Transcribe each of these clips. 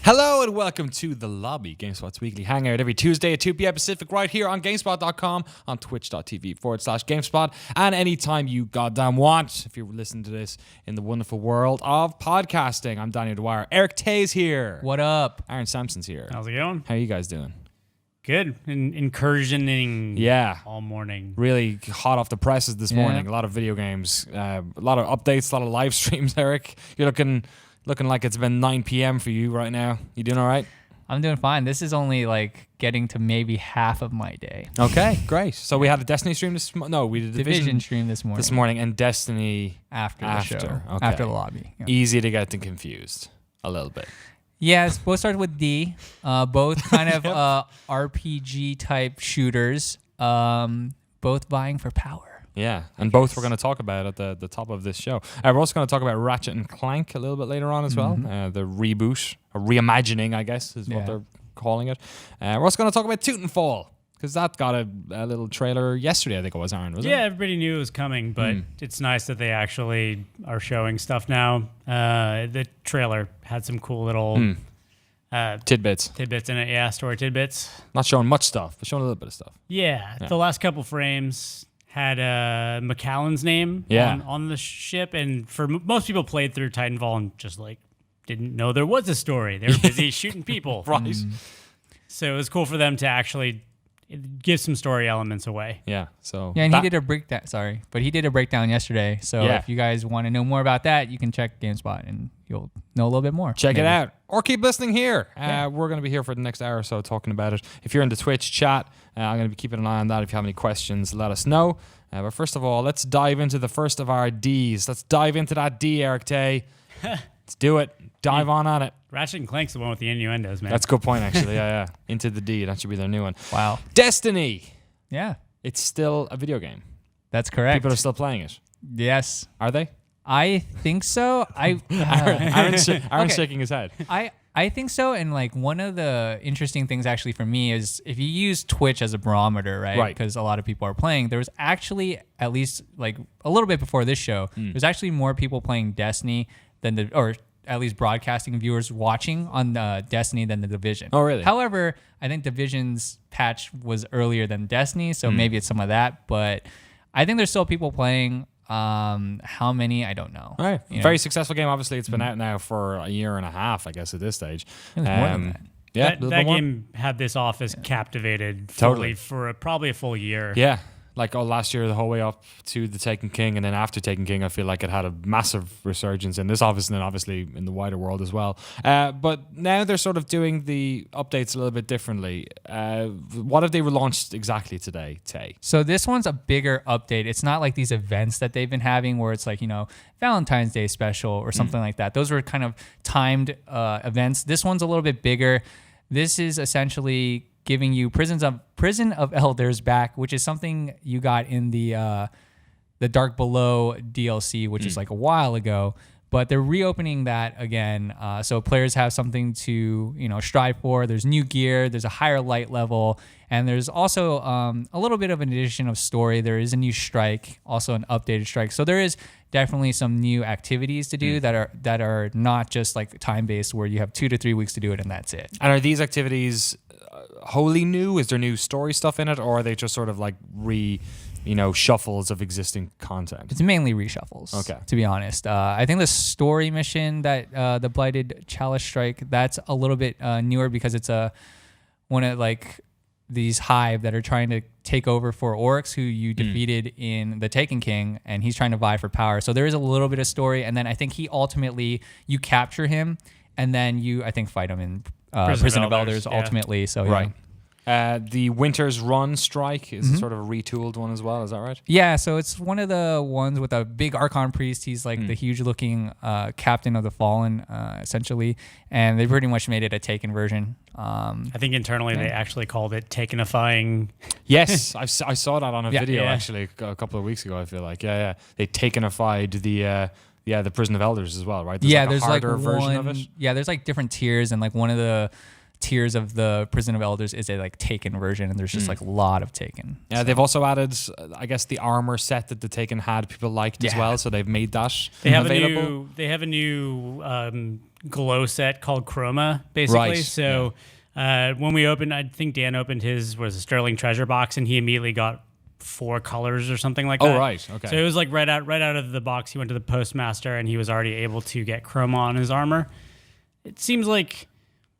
Hello and welcome to The Lobby, GameSpot's weekly hangout every Tuesday at 2 p.m. Pacific right here on GameSpot.com, on twitch.tv/GameSpot, and anytime you goddamn want, if you're listening to this in the wonderful world of podcasting. I'm Daniel Dwyer. Eric Tay's here. What up? Aaron Sampson's here. How's it going? How are you guys doing? Good. Incursioning all morning. Really hot off the presses this morning. A lot of video games, a lot of updates, a lot of live streams, Eric. You're looking like it's been 9 p.m. for you right now. You doing all right? I'm doing fine. This is only like getting to maybe half of my day. Okay, great. So we had a Destiny stream this morning. No, we did a Division stream this morning. And Destiny after the show. Okay. After the lobby. Yeah. Easy to get them confused a little bit. Yes, both started with D. Both kind of RPG type shooters. Both vying for power. Yeah, and both we're going to talk about at the top of this show. We're also going to talk about Ratchet and Clank a little bit later on as well. The reboot, or reimagining, I guess, is what they're calling it. We're also going to talk about Titanfall, because that got a little trailer yesterday, I think it was, Aaron, was it? Yeah, everybody knew it was coming, but it's nice that they actually are showing stuff now. The trailer had some cool little tidbits in it. Yeah, story tidbits. Not showing much stuff, but showing a little bit of stuff. Yeah. The last couple frames had McAllen's name on the ship, and for most people played through Titanfall and just like didn't know there was a story. They were busy shooting people. Right. So it was cool for them to actually give some story elements away. Yeah. So and he did a breakdown. Sorry, but he did a breakdown yesterday. So if you guys want to know more about that, you can check GameSpot and you'll know a little bit more. Check it out, or keep listening here. We're going to be here for the next hour or so talking about it. If you're in the Twitch chat, I'm going to be keeping an eye on that. If you have any questions, let us know. But first of all, let's dive into the first of our Ds. Let's dive into that D, Eric Tay. Let's do it. Dive on it. Ratchet and Clank's the one with the innuendos, man. That's a good point, actually. Yeah. Into the D. That should be their new one. Wow. Destiny. Yeah. It's still a video game. That's correct. People are still playing it. Yes. Are they? I think so. Aaron's shaking his head. I think so. And like one of the interesting things actually for me is if you use Twitch as a barometer, right? Because a lot of people are playing. There was actually, at least like a little bit before this show, there's actually more people playing Destiny than or at least broadcasting viewers watching on Destiny than the Division. Oh, really? However, I think Division's patch was earlier than Destiny, so maybe it's some of that. But I think there's still people playing. How many? I don't know. All right. Very successful game. Obviously, it's been out now for a year and a half, I guess, at this stage. It was more than that. Yeah, that game had this office captivated fully for probably a full year. Yeah. Like last year, the whole way up to the Taken King, and then after Taken King, I feel like it had a massive resurgence in this office, and then obviously in the wider world as well. But now they're sort of doing the updates a little bit differently. What have they relaunched exactly today, Tay? So this one's a bigger update. It's not like these events that they've been having where it's like, Valentine's Day special or something like that. Those were kind of timed events. This one's a little bit bigger. This is essentially giving you Prison of Elders back, which is something you got in the Dark Below DLC, which is like a while ago. But they're reopening that again, so players have something to strive for. There's new gear, there's a higher light level, and there's also a little bit of an addition of story. There is a new strike, also an updated strike. So there is definitely some new activities to do that are not just like time based, where you have 2 to 3 weeks to do it and that's it. And are these activities wholly new? Is there new story stuff in it, or are they just sort of like shuffles of existing content? It's mainly reshuffles. Okay, to be honest, I think the story mission that the Blighted Chalice Strike, that's a little bit newer because it's one of like these hive that are trying to take over for Oryx, who you defeated in the Taken King, and he's trying to vie for power. So there is a little bit of story, and then I think you capture him, and then you fight him in Prison of Elders ultimately. So right. The Winter's Run strike is sort of a retooled one as well. Is that right? Yeah. So it's one of the ones with a big Archon priest. He's like the huge-looking captain of the Fallen, essentially, and they pretty much made it a Taken version. I think internally they actually called it Takenifying. Yes, I saw that on a video actually a couple of weeks ago. I feel like they Takenified the Prison of Elders as well, right? There's like a harder version of it. Yeah, there's like different tiers, and like one of the tiers of the Prison of Elders is a like Taken version, and there's just like a lot of Taken. Yeah, they've also added, I guess, the armor set that the Taken had people liked as well, so they've made that available. They have a new glow set called Chroma, basically. Right. So when we opened, I think Dan opened his was a Sterling Treasure box, and he immediately got 4 colors or something like that. Oh, right. Okay. So it was like right out of the box. He went to the postmaster, and he was already able to get Chroma on his armor. It seems like.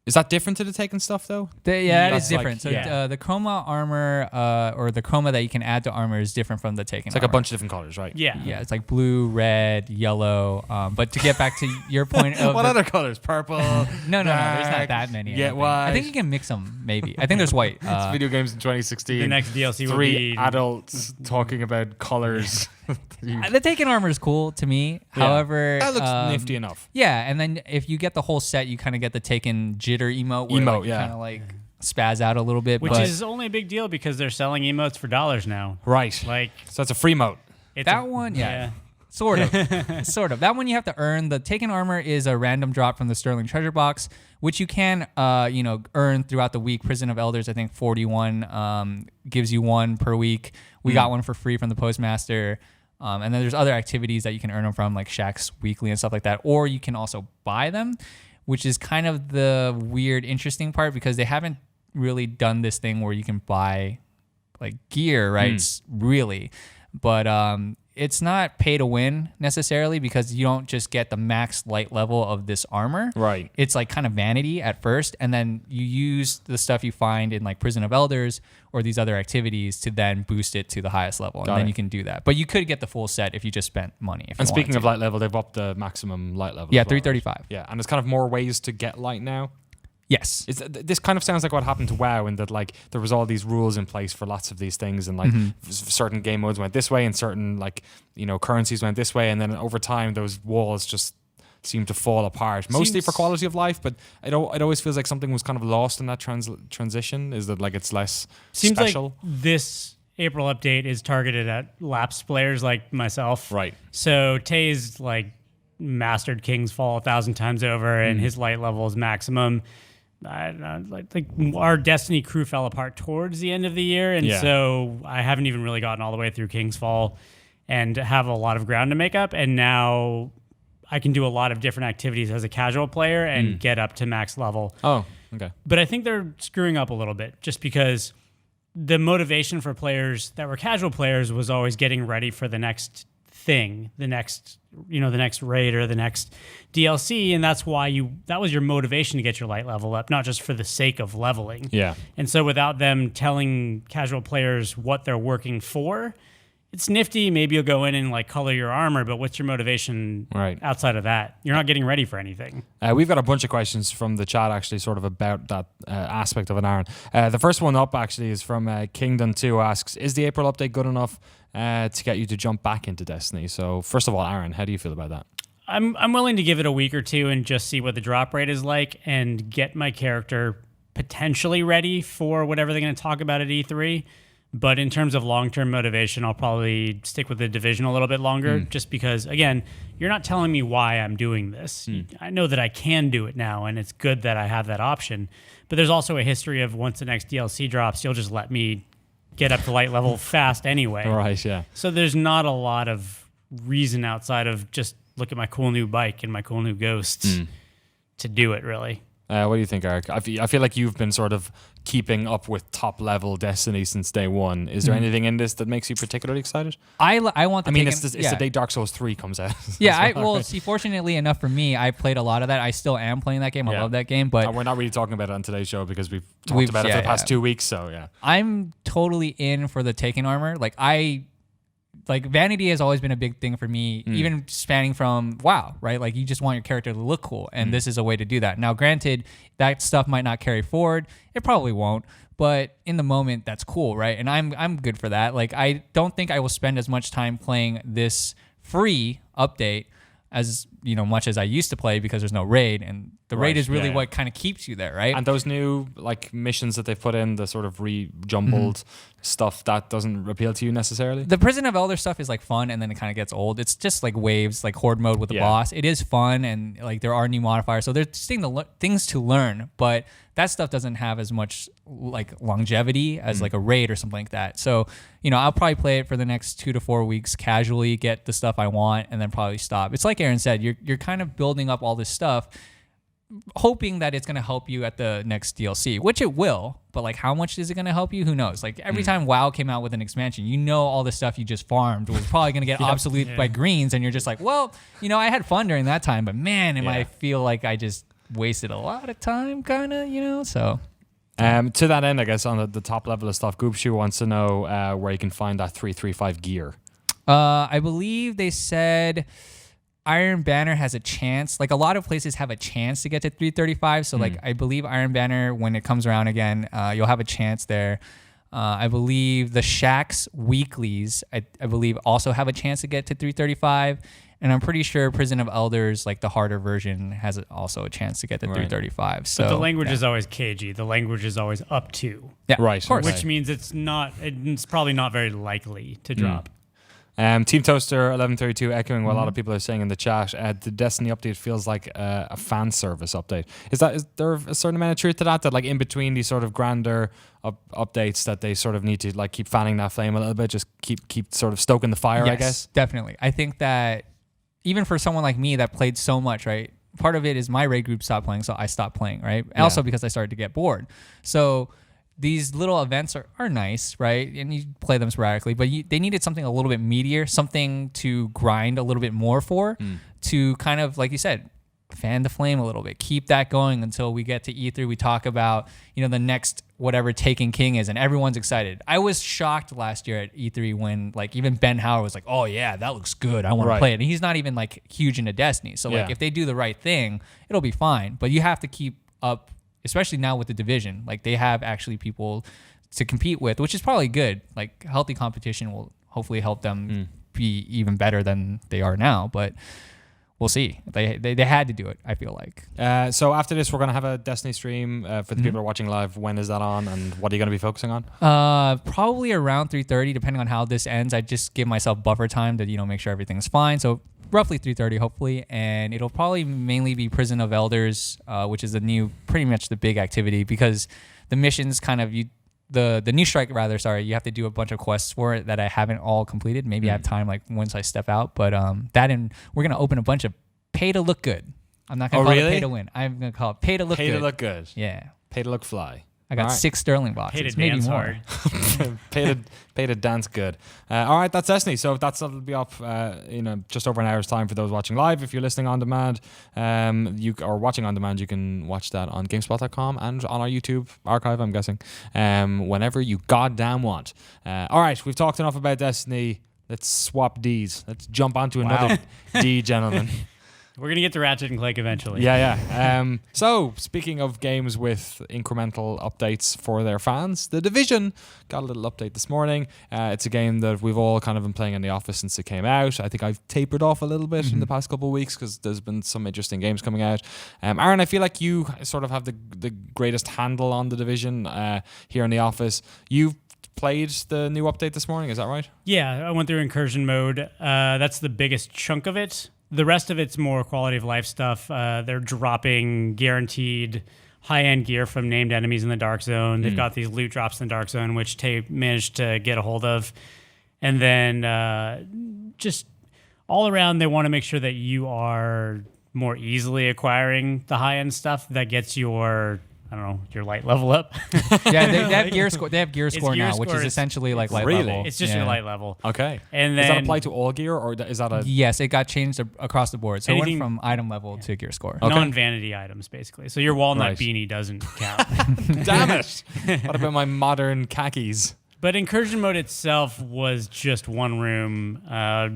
Is that different to the Taken stuff, though? It is different. Like, so the Chroma armor, or the Chroma that you can add to armor is different from the Taken It's like armor. a bunch of different colors, right? Yeah. Yeah, it's like blue, red, yellow. But to get back to your point of... What other colors? Purple? No, there's not that many. Yeah, white. I think you can mix them, maybe. I think there's white. It's video games in 2016. The next DLC will 3 be adults talking about colors. The Taken armor is cool to me. However... That looks nifty enough. Yeah, and then if you get the whole set, you kind of get the Taken jitter emote. Where kind of like spaz out a little bit. Which is only a big deal because they're selling emotes for $1 now. Right. Like, so it's a free mode. That one, sort of. Sort of. That one you have to earn. The Taken armor is a random drop from the Sterling Treasure box, which you can earn throughout the week. Prison of Elders, I think 41 gives you 1 per week. We got one for free from the postmaster. And then there's other activities that you can earn them from, like Shaq's Weekly and stuff like that. Or you can also buy them, which is kind of the weird, interesting part because they haven't really done this thing where you can buy like gear, right? Really. But it's not pay to win necessarily because you don't just get the max light level of this armor. Right. It's like kind of vanity at first, and then you use the stuff you find in like Prison of Elders or these other activities to then boost it to the highest level, and then you can do that. But you could get the full set if you just spent money. And speaking of light level, they've upped the maximum light level. Yeah, as well, 335. Right? Yeah, and there's kind of more ways to get light now. Yes. This kind of sounds like what happened to WoW in that like there was all these rules in place for lots of these things and like certain game modes went this way and certain like currencies went this way, and then over time those walls just seemed to fall apart, mostly for quality of life, but it always feels like something was kind of lost in that transition. Is that like it's less special? Like this April update is targeted at lapsed players like myself. Right. So Tay's like mastered King's Fall 1,000 times over and his light level is maximum. Like our Destiny crew fell apart towards the end of the year, and so I haven't even really gotten all the way through King's Fall and have a lot of ground to make up, and now I can do a lot of different activities as a casual player and get up to max level. Oh, okay. But I think they're screwing up a little bit just because the motivation for players that were casual players was always getting ready for the next thing, the next raid or the next DLC, and that's why that was your motivation to get your light level up, not just for the sake of leveling. Yeah. And so without them telling casual players what they're working for, it's nifty. Maybe you'll go in and like color your armor, but what's your motivation outside of that? You're not getting ready for anything. We've got a bunch of questions from the chat actually sort of about that aspect of it, Aaron. The first one up actually is from Kingdom2 asks, is the April update good enough to get you to jump back into Destiny? So first of all, Aaron, how do you feel about that? I'm willing to give it a week or two and just see what the drop rate is like and get my character potentially ready for whatever they're going to talk about at E3. But in terms of long-term motivation, I'll probably stick with the Division a little bit longer just because, again, you're not telling me why I'm doing this. I know that I can do it now, and it's good that I have that option. But there's also a history of once the next DLC drops, you'll just let me get up to light level fast anyway. Right, yeah. So there's not a lot of reason outside of just look at my cool new bike and my cool new ghosts to do it, really. What do you think, Eric? I feel like you've been sort of keeping up with top level Destiny since day one. Is there anything in this that makes you particularly excited? I want the it's the day Dark Souls 3 comes out. See, fortunately enough for me, I played a lot of that. I still am playing that game. I love that game, but we're not really talking about it on today's show because we've talked about it for the past 2 weeks. So yeah, I'm totally in for the Taken armor. Like vanity has always been a big thing for me, even spanning from WoW, right? Like you just want your character to look cool, and this is a way to do that. Now, granted, that stuff might not carry forward. It probably won't, but in the moment, that's cool, right? And I'm good for that. Like I don't think I will spend as much time playing this free update as much as I used to play because there's no raid, and The Right, raid is really yeah. what kind of keeps you there, right? And those new like missions that they've put in, the sort of re-jumbled stuff, that doesn't appeal to you necessarily? The Prison of Elder stuff is like fun, and then it kind of gets old. It's just like waves, like horde mode with the Yeah. boss. It is fun, and like there are new modifiers, so there's things to learn. But that stuff doesn't have as much like longevity as like a raid or something like that. So I'll probably play it for the next 2 to 4 weeks, casually get the stuff I want, and then probably stop. It's like Aaron said, you're kind of building up all this stuff, hoping that it's going to help you at the next DLC, which it will, but like how much is it going to help you? Who knows? Like every time WoW came out with an expansion, all the stuff you just farmed was probably going to get obsolete by greens, and you're just like, well, I had fun during that time, but man, I feel like I just wasted a lot of time, kind of, so. To that end, I guess on the top level of stuff, Goopshoe wants to know where you can find that 335 gear. I believe they said Iron Banner has a chance. Like a lot of places have a chance to get to 335. So like I believe Iron Banner, when it comes around again, you'll have a chance there. I believe the Shaxx weeklies, I believe also have a chance to get to 335. And I'm pretty sure Prison of Elders, like the harder version, has also a chance to get to 335. So But the language is always KG. The language is always up to. yeah, Right, of course. Which means it's probably not very likely to drop. Team Toaster 1132 echoing what a lot of people are saying in the chat. The Destiny update feels like a fan service update. Is there a certain amount of truth to that? That like in between these sort of grander updates, that they sort of need to like keep fanning that flame a little bit, just keep sort of stoking the fire. Yes, I guess definitely. I think that even for someone like me that played so much, right? Part of it is my raid group stopped playing, so I stopped playing, right? And also because I started to get bored. So these little events are nice, right? And you play them sporadically, but they needed something a little bit meatier, something to grind a little bit more for, to kind of, like you said, fan the flame a little bit. Keep that going until we get to E3. We talk about, the next whatever Taken King is, and everyone's excited. I was shocked last year at E3 when, like, even Ben Howard was like, oh, yeah, that looks good. I want to play it. And he's not even, like, huge into Destiny. So, like, if they do the right thing, it'll be fine. But you have to keep up, especially now with the division. Like, they have actually people to compete with, which is probably good. Like, healthy competition will hopefully help them be even better than they are now. But we'll see. They had to do it, I feel like. So after this, we're going to have a Destiny stream for the people who are watching live. When is that on, and what are you going to be focusing on? Probably around 3:30, depending on how this ends. I just give myself buffer time to make sure everything's fine. So roughly 3:30, hopefully, and it'll probably mainly be Prison of Elders, which is pretty much the big activity, because the missions kind of the new strike rather. Sorry, you have to do a bunch of quests for it that I haven't all completed. Maybe I have time like once I step out, but we're gonna open a bunch of pay to look good. I'm not gonna call it pay to win. I'm gonna call it pay to look good. Pay to look good. Yeah. Pay to look fly. I got 6 Sterling boxes. Pay to maybe dance more. hard. pay to dance good. All right, that's Destiny. So that'll be up just over an hour's time for those watching live. If you're listening on demand, or watching on demand, you can watch that on GameSpot.com and on our YouTube archive, I'm guessing, whenever you goddamn want. All right, we've talked enough about Destiny. Let's swap Ds. Let's jump onto another D, gentlemen. We're going to get to Ratchet and Clank eventually. Yeah. So, speaking of games with incremental updates for their fans, The Division got a little update this morning. It's a game that we've all kind of been playing in the office since it came out. I think I've tapered off a little bit in the past couple of weeks because there's been some interesting games coming out. Aaron, I feel like you sort of have the greatest handle on The Division here in the office. You've played the new update this morning, is that right? Yeah, I went through incursion mode. That's the biggest chunk of it. The rest of it's more quality of life stuff. They're dropping guaranteed high-end gear from named enemies in the Dark Zone. They've got these loot drops in the Dark Zone, which they managed to get a hold of. And then just all around, they want to make sure that you are more easily acquiring the high-end stuff that gets your light level up. Yeah, they have gear score. They have gear score gear now, which score is essentially like light Really? level. It's just your light level. Okay. And does then that apply to all gear, or is that a... Yes, it got changed across the board. So it Anything- went from item level to gear score. Okay. non-vanity items, basically. So your walnut Right. beanie doesn't count. Damn it! What about my modern khakis? But incursion mode itself was just one room.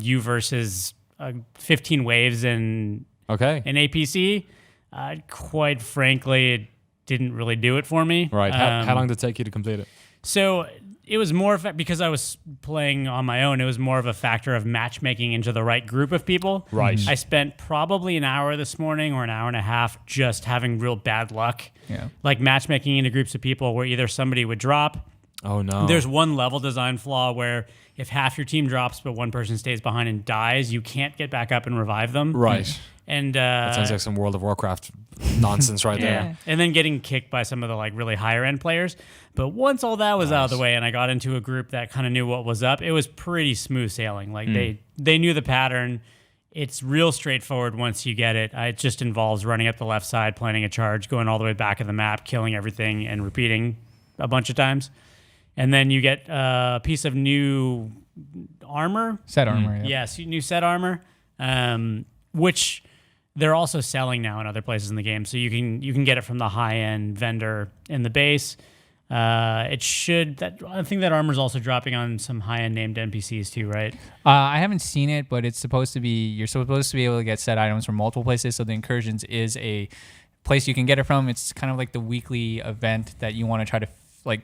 You versus 15 waves and Okay. an APC. Quite frankly, it didn't really do it for me. Right. How long did it take you to complete it? So it was more because I was playing on my own. It was more of a factor of matchmaking into the right group of people. Right. I spent probably an hour this morning or an hour and a half just having real bad luck. Yeah. Like matchmaking into groups of people where either somebody would drop. Oh no. There's one level design flaw where if half your team drops but one person stays behind and dies, you can't get back up and revive them. Right. And that sounds like some World of Warcraft nonsense right there. And then getting kicked by some of the like really higher end players. But once all that was out of the way and I got into a group that kind of knew what was up, it was pretty smooth sailing. Like they knew the pattern. It's real straightforward once you get it. It just involves running up the left side, planting a charge, going all the way back of the map, killing everything, and repeating a bunch of times. And then you get a piece of new armor. Set armor. Yeah. Yes, new set armor, which they're also selling now in other places in the game. So you can get it from the high-end vendor in the base. I think that armor's also dropping on some high-end named NPCs too, right? I haven't seen it, but it's supposed to be. You're supposed to be able to get set items from multiple places. So the Incursions is a place you can get it from. It's kind of like the weekly event that you want to try to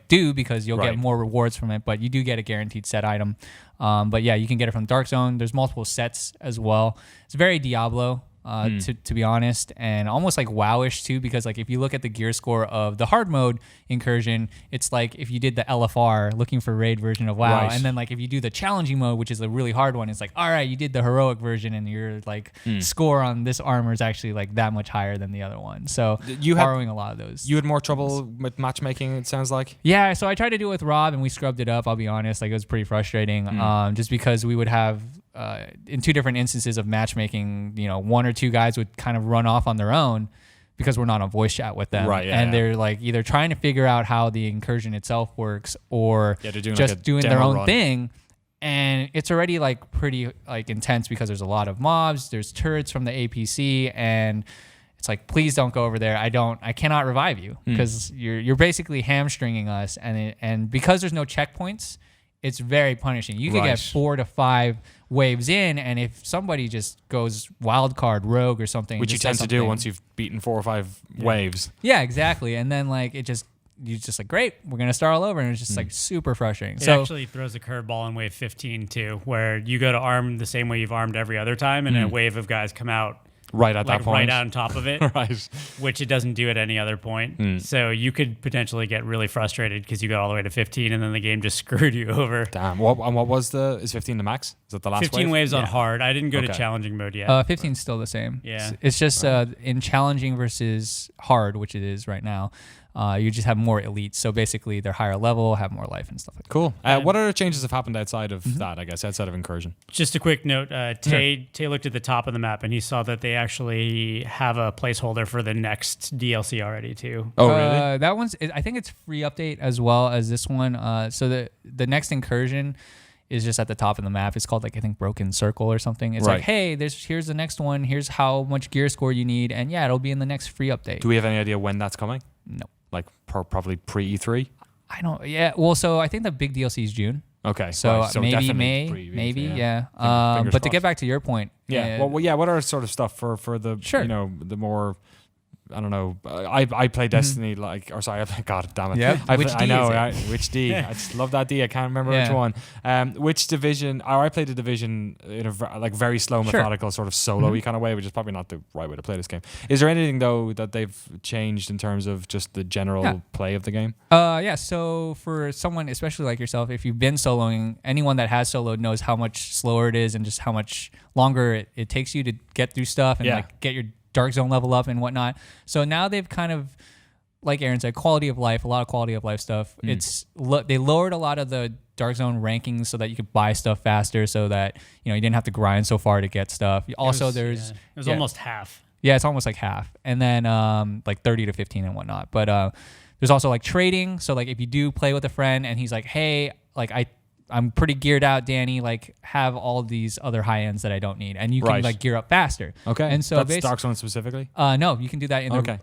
do because you'll get more rewards from it, but you do get a guaranteed set item. But yeah, you can get it from Dark Zone. There's multiple sets as well. It's very Diablo. To be honest, and almost like WoW-ish too, because like if you look at the gear score of the hard mode incursion, it's like if you did the LFR looking for raid version of WoW, and then like if you do the challenging mode, which is a really hard one, it's like all right, you did the heroic version, and your like score on this armor is actually like that much higher than the other one. So you borrowing a lot of those. You had more trouble with matchmaking, it sounds like. Yeah, so I tried to do it with Rob, and we scrubbed it up. I'll be honest, like it was pretty frustrating, just because we would have. In two different instances of matchmaking, one or two guys would kind of run off on their own because we're not on voice chat with them. Right, they're like either trying to figure out how the incursion itself works or just doing their own thing. And it's already like pretty like intense because there's a lot of mobs, there's turrets from the APC, and it's like, please don't go over there. I cannot revive you because you're basically hamstringing us. And because there's no checkpoints, it's very punishing. You could get 4 to 5 waves in, and if somebody just goes wild card rogue or something, which you tend to do once you've beaten 4 or 5 waves. Yeah, exactly. And then like you're just like, great, we're gonna start all over, and it's just like super frustrating. It actually throws a curveball in wave 15 too, where you go to arm the same way you've armed every other time, and a wave of guys come out. Right at that point. Right on top of it. Right. Which it doesn't do at any other point. So you could potentially get really frustrated because you got all the way to 15 and then the game just screwed you over. Damn. What was is 15 the max? Is that the last 15 wave? waves on hard. I didn't go to challenging mode yet. 15's still the same. Yeah. It's just in challenging versus hard, which it is right now, you just have more elites. So basically they're higher level, have more life and stuff like that. Cool. What other changes have happened outside of that, I guess, outside of Incursion? Just a quick note. Tay looked at the top of the map and he saw that they actually have a placeholder for the next DLC already too. Oh, really? That one's, I think it's free update as well as this one. So the next Incursion is just at the top of the map. It's called like, I think Broken Circle or something. It's like, hey, here's the next one. Here's how much gear score you need. And yeah, it'll be in the next free update. Do we have any idea when that's coming? No. Like probably pre-E3? I don't, yeah. Well, so I think the big DLC is June. Okay. So maybe May, maybe, yeah. But to get back to your point. Yeah. What are sort of stuff for the, the more, I don't know. I play Destiny God damn it. Yeah. I know, right? Which D? I just love that D. I can't remember which one. Which division? I played the division in a very slow, methodical, sort of solo-y kind of way, which is probably not the right way to play this game. Is there anything though that they've changed in terms of just the general play of the game? So for someone, especially like yourself, if you've been soloing, anyone that has soloed knows how much slower it is and just how much longer it takes you to get through stuff and like get your Dark Zone level up and whatnot. So now they've kind of, like Aaron said, quality of life, a lot of quality of life stuff. They lowered a lot of the Dark Zone rankings so that you could buy stuff faster, so that you didn't have to grind so far to get stuff. Also, it was almost half. Yeah, it's almost like half, and then like 30 to 15 and whatnot. But there's also like trading. So like if you do play with a friend and he's like, hey, like I'm pretty geared out, Danny. Like, have all these other high ends that I don't need, and you can like gear up faster. Okay, and so that's Dark Zone specifically. No, you can do that in the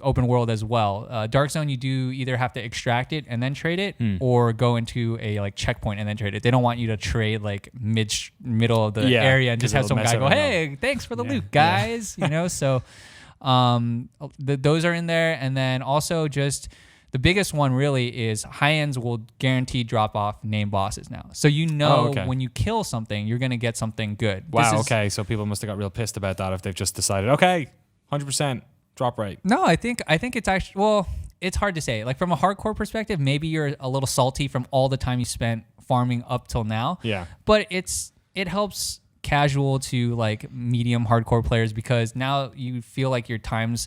open world as well. Dark Zone, you do either have to extract it and then trade it, or go into a like checkpoint and then trade it. They don't want you to trade like middle of the area and just have some guy go, "Hey, thanks for the loot, guys." So those are in there, and then also just The biggest one really is high ends will guarantee drop off name bosses now. So when you kill something, you're going to get something good. Wow, okay. So people must have got real pissed about that if they've just decided, okay, 100% drop rate. No, I think it's actually, well, it's hard to say. Like from a hardcore perspective, maybe you're a little salty from all the time you spent farming up till now. Yeah. But it helps casual to like medium hardcore players because now you feel like your time's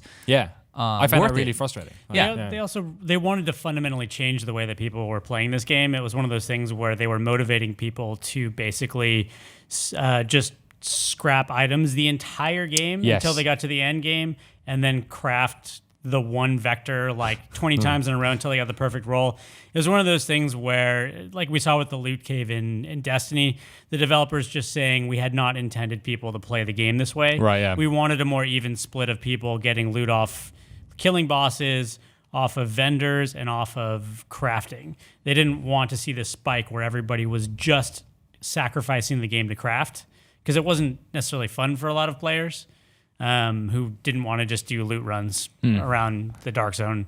I found that really frustrating. They wanted to fundamentally change the way that people were playing this game. It was one of those things where they were motivating people to basically just scrap items the entire game until they got to the end game, and then craft the one vector like 20 times in a row until they got the perfect roll. It was one of those things where, like we saw with the loot cave in Destiny, the developers just saying we had not intended people to play the game this way. Right, yeah. We wanted a more even split of people getting loot off killing bosses, off of vendors, and off of crafting. They didn't want to see this spike where everybody was just sacrificing the game to craft, because it wasn't necessarily fun for a lot of players who didn't want to just do loot runs around the Dark Zone.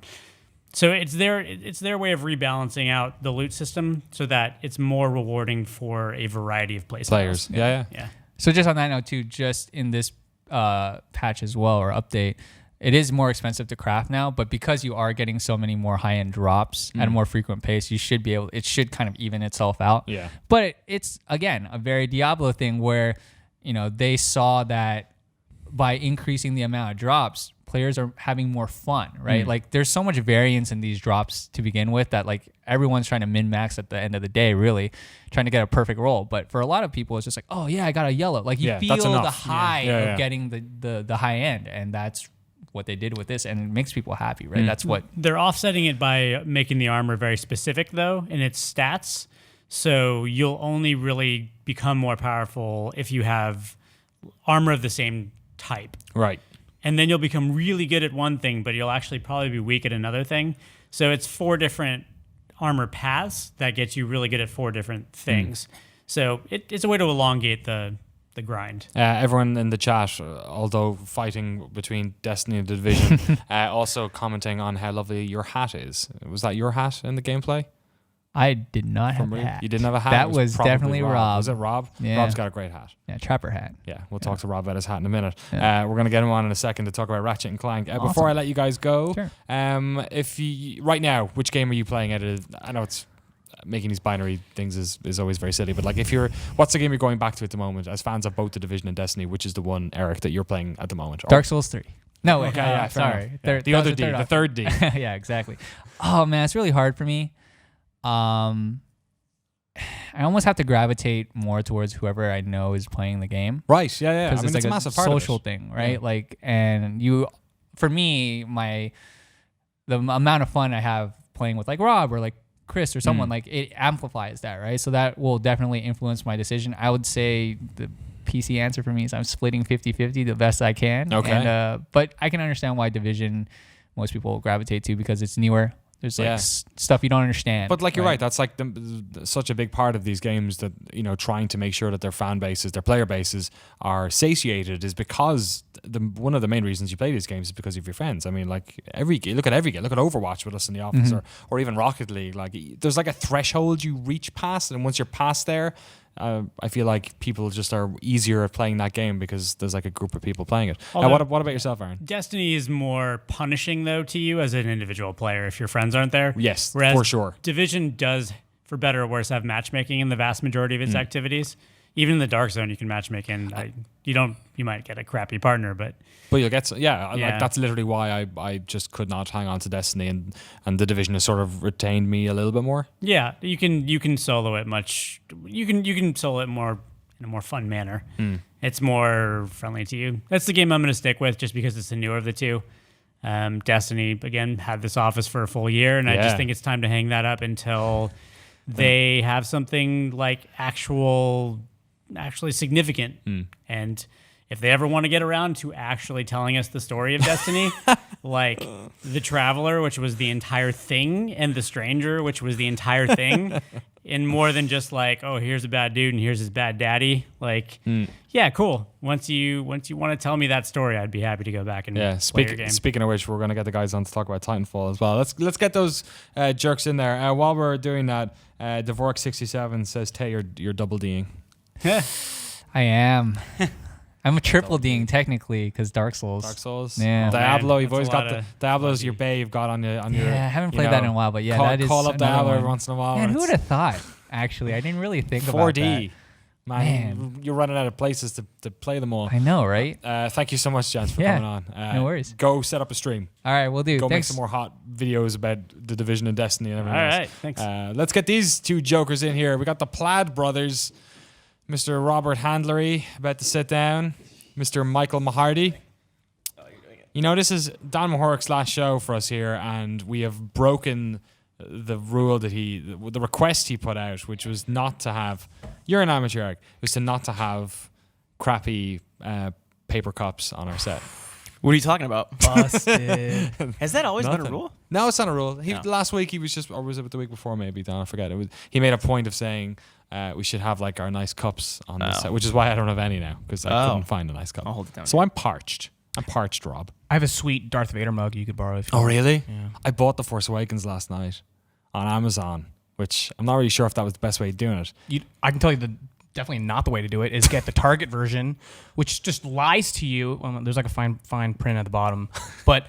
So it's their way of rebalancing out the loot system so that it's more rewarding for a variety of players. Yeah. So just on that note too, just in this patch as well, or update, it is more expensive to craft now, but because you are getting so many more high-end drops at a more frequent pace, it should kind of even itself out. Yeah. But it's, again, a very Diablo thing where, they saw that by increasing the amount of drops, players are having more fun, right? Like there's so much variance in these drops to begin with that like everyone's trying to min-max at the end of the day, really trying to get a perfect roll. But for a lot of people, it's just like, oh yeah, I got a yellow. Like you feel the high of getting the high end, and that's what they did with this, and it makes people happy, right? That's what they're offsetting it by making the armor very specific though in its stats. So you'll only really become more powerful if you have armor of the same type. Right. And then you'll become really good at one thing, but you'll actually probably be weak at another thing. So it's 4 different armor paths that gets you really good at 4 different things. So it's a way to elongate the grind. Everyone in the chat, although fighting between Destiny and The Division, also commenting on how lovely your hat is. Was that your hat in the gameplay? I did not have a hat. You didn't have a hat? That was definitely Rob. Was it Rob? Yeah. Rob's got a great hat. Yeah, trapper hat. Yeah, we'll talk to Rob about his hat in a minute. Yeah. We're going to get him on in a second to talk about Ratchet and Clank. Awesome. Before I let you guys go, sure. If you right now, which game are you playing out of? I know it's making these binary things is always very silly, but like what's the game you're going back to at the moment as fans of both The Division and Destiny? Which is the one, Eric, that you're playing at the moment? Dark Souls 3. No, okay, yeah, sorry. Yeah. The other D, the third D. Yeah, exactly. Oh man, it's really hard for me. I almost have to gravitate more towards whoever I know is playing the game. Right. Yeah. Because it's like a massive part social of it. thing, right? Yeah. Like, and for me, the amount of fun I have playing with like Rob or like Chris or someone, like it amplifies that, right? So that will definitely influence my decision. I would say the PC answer for me is I'm splitting 50-50 the best I can. Okay. And, but I can understand why Division most people gravitate to because it's newer. There's like stuff you don't understand. But like you're right, that's like such a big part of these games that, trying to make sure that their fan bases, their player bases are satiated is because one of the main reasons you play these games is because of your friends. I mean, like look at Overwatch with us in the office or even Rocket League. Like there's like a threshold you reach past, and once you're past there, I feel like people just are easier at playing that game because there's like a group of people playing it. What about yourself, Aaron? Destiny is more punishing though to you as an individual player if your friends aren't there. Yes, whereas for sure. Division does, for better or worse, have matchmaking in the vast majority of its activities. Even in the Dark Zone, you can matchmake, and you might get a crappy partner, but you'll get like that's literally why I just could not hang on to Destiny, and The Division has sort of retained me a little bit more. Yeah, you can solo it much. You can solo it more in a more fun manner. It's more friendly to you. That's the game I'm going to stick with, just because it's the newer of the two. Destiny again had this office for a full year, and I just think it's time to hang that up until they have something like actually significant. And if they ever want to get around to actually telling us the story of Destiny, like The Traveler, which was the entire thing, and The Stranger, which was the entire thing, in more than just like, oh, here's a bad dude and here's his bad daddy. Like, yeah, cool. Once you want to tell me that story, I'd be happy to go back and play your game. Speaking of which, we're going to get the guys on to talk about Titanfall as well. Let's get those jerks in there. While we're doing that, Dvorak67 says, Tay, you're double D'ing. I am. I'm a triple D'ing technically because Dark Souls. Yeah. Diablo, you've always got the Diablo's your bae you've got on your. Yeah, I haven't played that in a while, but yeah, that is. Call up Diablo every once in a while. Man, who would have thought? Actually, I didn't really think about that. 4D. Man, you're running out of places to play them all. I know, right? Thank you so much, gents, for coming on. No worries. Go set up a stream. All right, we'll do. Go make some more hot videos about the Division and Destiny and everything else. All right, thanks. Let's get these two jokers in here. We got the Plaid brothers, Mr. Robert Handlery, about to sit down. Mr. Michael Mahardi. You know, this is Dan Mahorik's last show for us here, and we have broken the rule that the request he put out, which was not to have, you're an amateur, Eric, was to not to have crappy paper cups on our set. What are you talking about? Busted. Has that always been a rule? No, it's not a rule. No. Last week he was just, or was it the week before maybe, Don, I forget. He made a point of saying we should have like our nice cups on the set, which is why I don't have any now, because I couldn't find a nice cup. I'll hold it down. So I'm parched, Rob. I have a sweet Darth Vader mug you could borrow if you Oh, want. really? Yeah. I bought The Force Awakens last night on Amazon, which I'm not really sure if that was the best way of doing it. I can tell you definitely not the way to do it is get the Target version, which just lies to you. Well, there's like a fine print at the bottom, but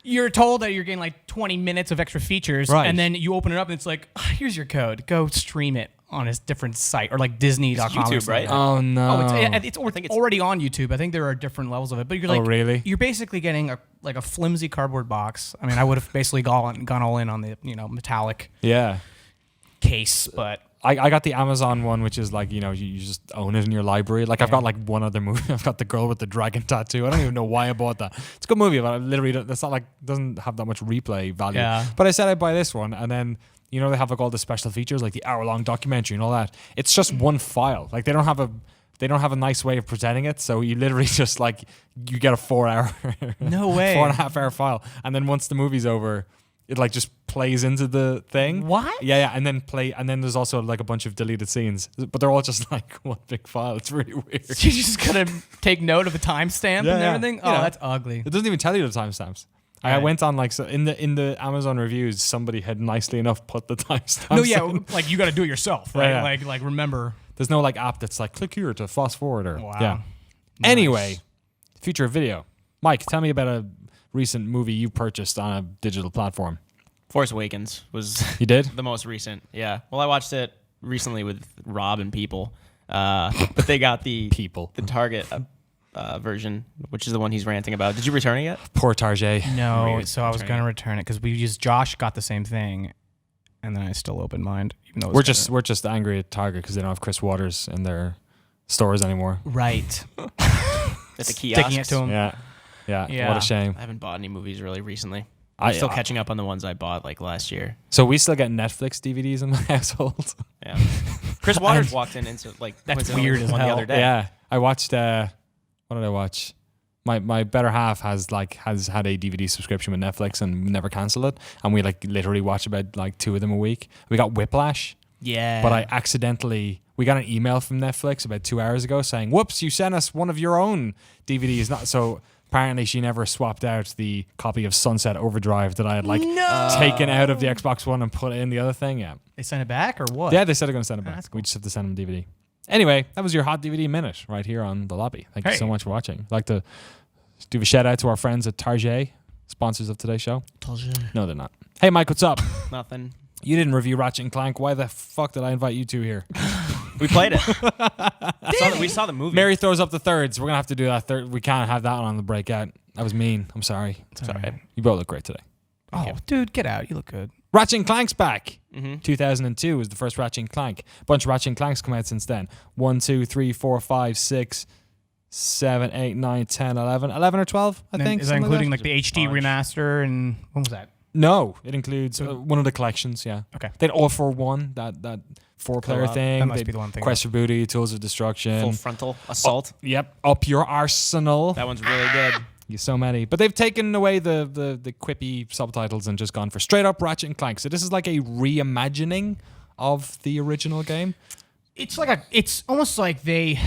you're told that you're getting like 20 minutes of extra features, Right. and then you open it up and it's like, here's your code. Go stream it on a different site or like Disney.com. It's YouTube, or something. right? Oh, no. It's already on YouTube. I think there are different levels of it, but you're like, really? You're basically getting a flimsy cardboard box. I mean, I would have basically gone all in on the metallic Yeah. case, but I got the Amazon one, which is like, you just own it in your library. Like, I've got like one other movie. I've got The Girl with the Dragon Tattoo. I don't even know why I bought that. It's a good movie, but I literally that's not like, doesn't have that much replay value. Yeah. But I said I'd buy this one, and then, they have like all the special features, like the hour-long documentary and all that. It's just one file. Like, they don't have a nice way of presenting it, so you literally just like, you get a 4 hour, no way, 4.5 hour file, and then once the movie's over, it like just plays into the thing. What? Yeah, and then there's also like a bunch of deleted scenes, but they're all just like one big file. It's really weird. You just gotta take note of the timestamp and everything. Oh, Yeah. that's ugly. It doesn't even tell you the timestamps. I went on like, so in the Amazon reviews, somebody had nicely enough put the timestamps. No, yeah, in. like you gotta do it yourself, right? Yeah. Like remember. There's no like app that's like click here to fast forward or Wow. yeah. Nice. Anyway, future of video. Mike, tell me about a recent movie you purchased on a digital platform. Force Awakens was You did? the most recent. Yeah. Well, I watched it recently with Rob and people, but they got the Target version, which is the one he's ranting about. Did you return it yet? Poor Tarjay. No, Return so I was gonna return it because Josh got the same thing, and then I still opened mine. Even though it was We're just angry at Target because they don't have Chris Waters in their stores anymore. right. At the kiosks. Sticking it to him. Yeah. What a shame. I haven't bought any movies really recently. I'm still catching up on the ones I bought like last year. So we still get Netflix DVDs in my household. Yeah. Chris Waters walked into like That's weird as one the hell. other day. Yeah, I watched. What did I watch? My better half has had a DVD subscription with Netflix and never canceled it, and we like literally watch about like 2 of them a week. We got Whiplash. Yeah. But we got an email from Netflix about 2 hours ago saying, "Whoops, you sent us one of your own DVDs." Not so. Apparently, she never swapped out the copy of Sunset Overdrive that I had taken out of the Xbox One and put in the other thing. Yeah. They sent it back or what? Yeah, they said they're going to send it back. That's cool. We just have to send them DVD. Anyway, that was your hot DVD minute right here on the lobby. Thank you so much for watching. I'd like to give a shout out to our friends at Target, sponsors of today's show. No, they're not. Hey, Mike, what's up? Nothing. You didn't review Ratchet and Clank. Why the fuck did I invite you two here? We played it. We saw the movie. Mary throws up the thirds. We're going to have to do that third. We can't have that on the breakout. That was mean. I'm sorry. It's all right. You both look great today. Oh, dude, get out. You look good. Ratchet and Clank's back. Mm-hmm. 2002 was the first Ratchet and Clank. A bunch of Ratchet and Clanks come out since then. 1, 2, 3, 4, 5, 6, 7, 8, 9, 10, 11. 11 or 12, I think. Is that including like the HD Bunch. remaster and when was that? No, it includes one of the collections, yeah. Okay. They'd all for one, that 4-player Co-op. thing. That must They'd be the one thing. Quest for Booty, Tools of Destruction. Full frontal assault. Yep, up your arsenal. That one's really good. So many. But they've taken away the quippy subtitles and just gone for straight up Ratchet and Clank. So this is like a reimagining of the original game? It's almost like they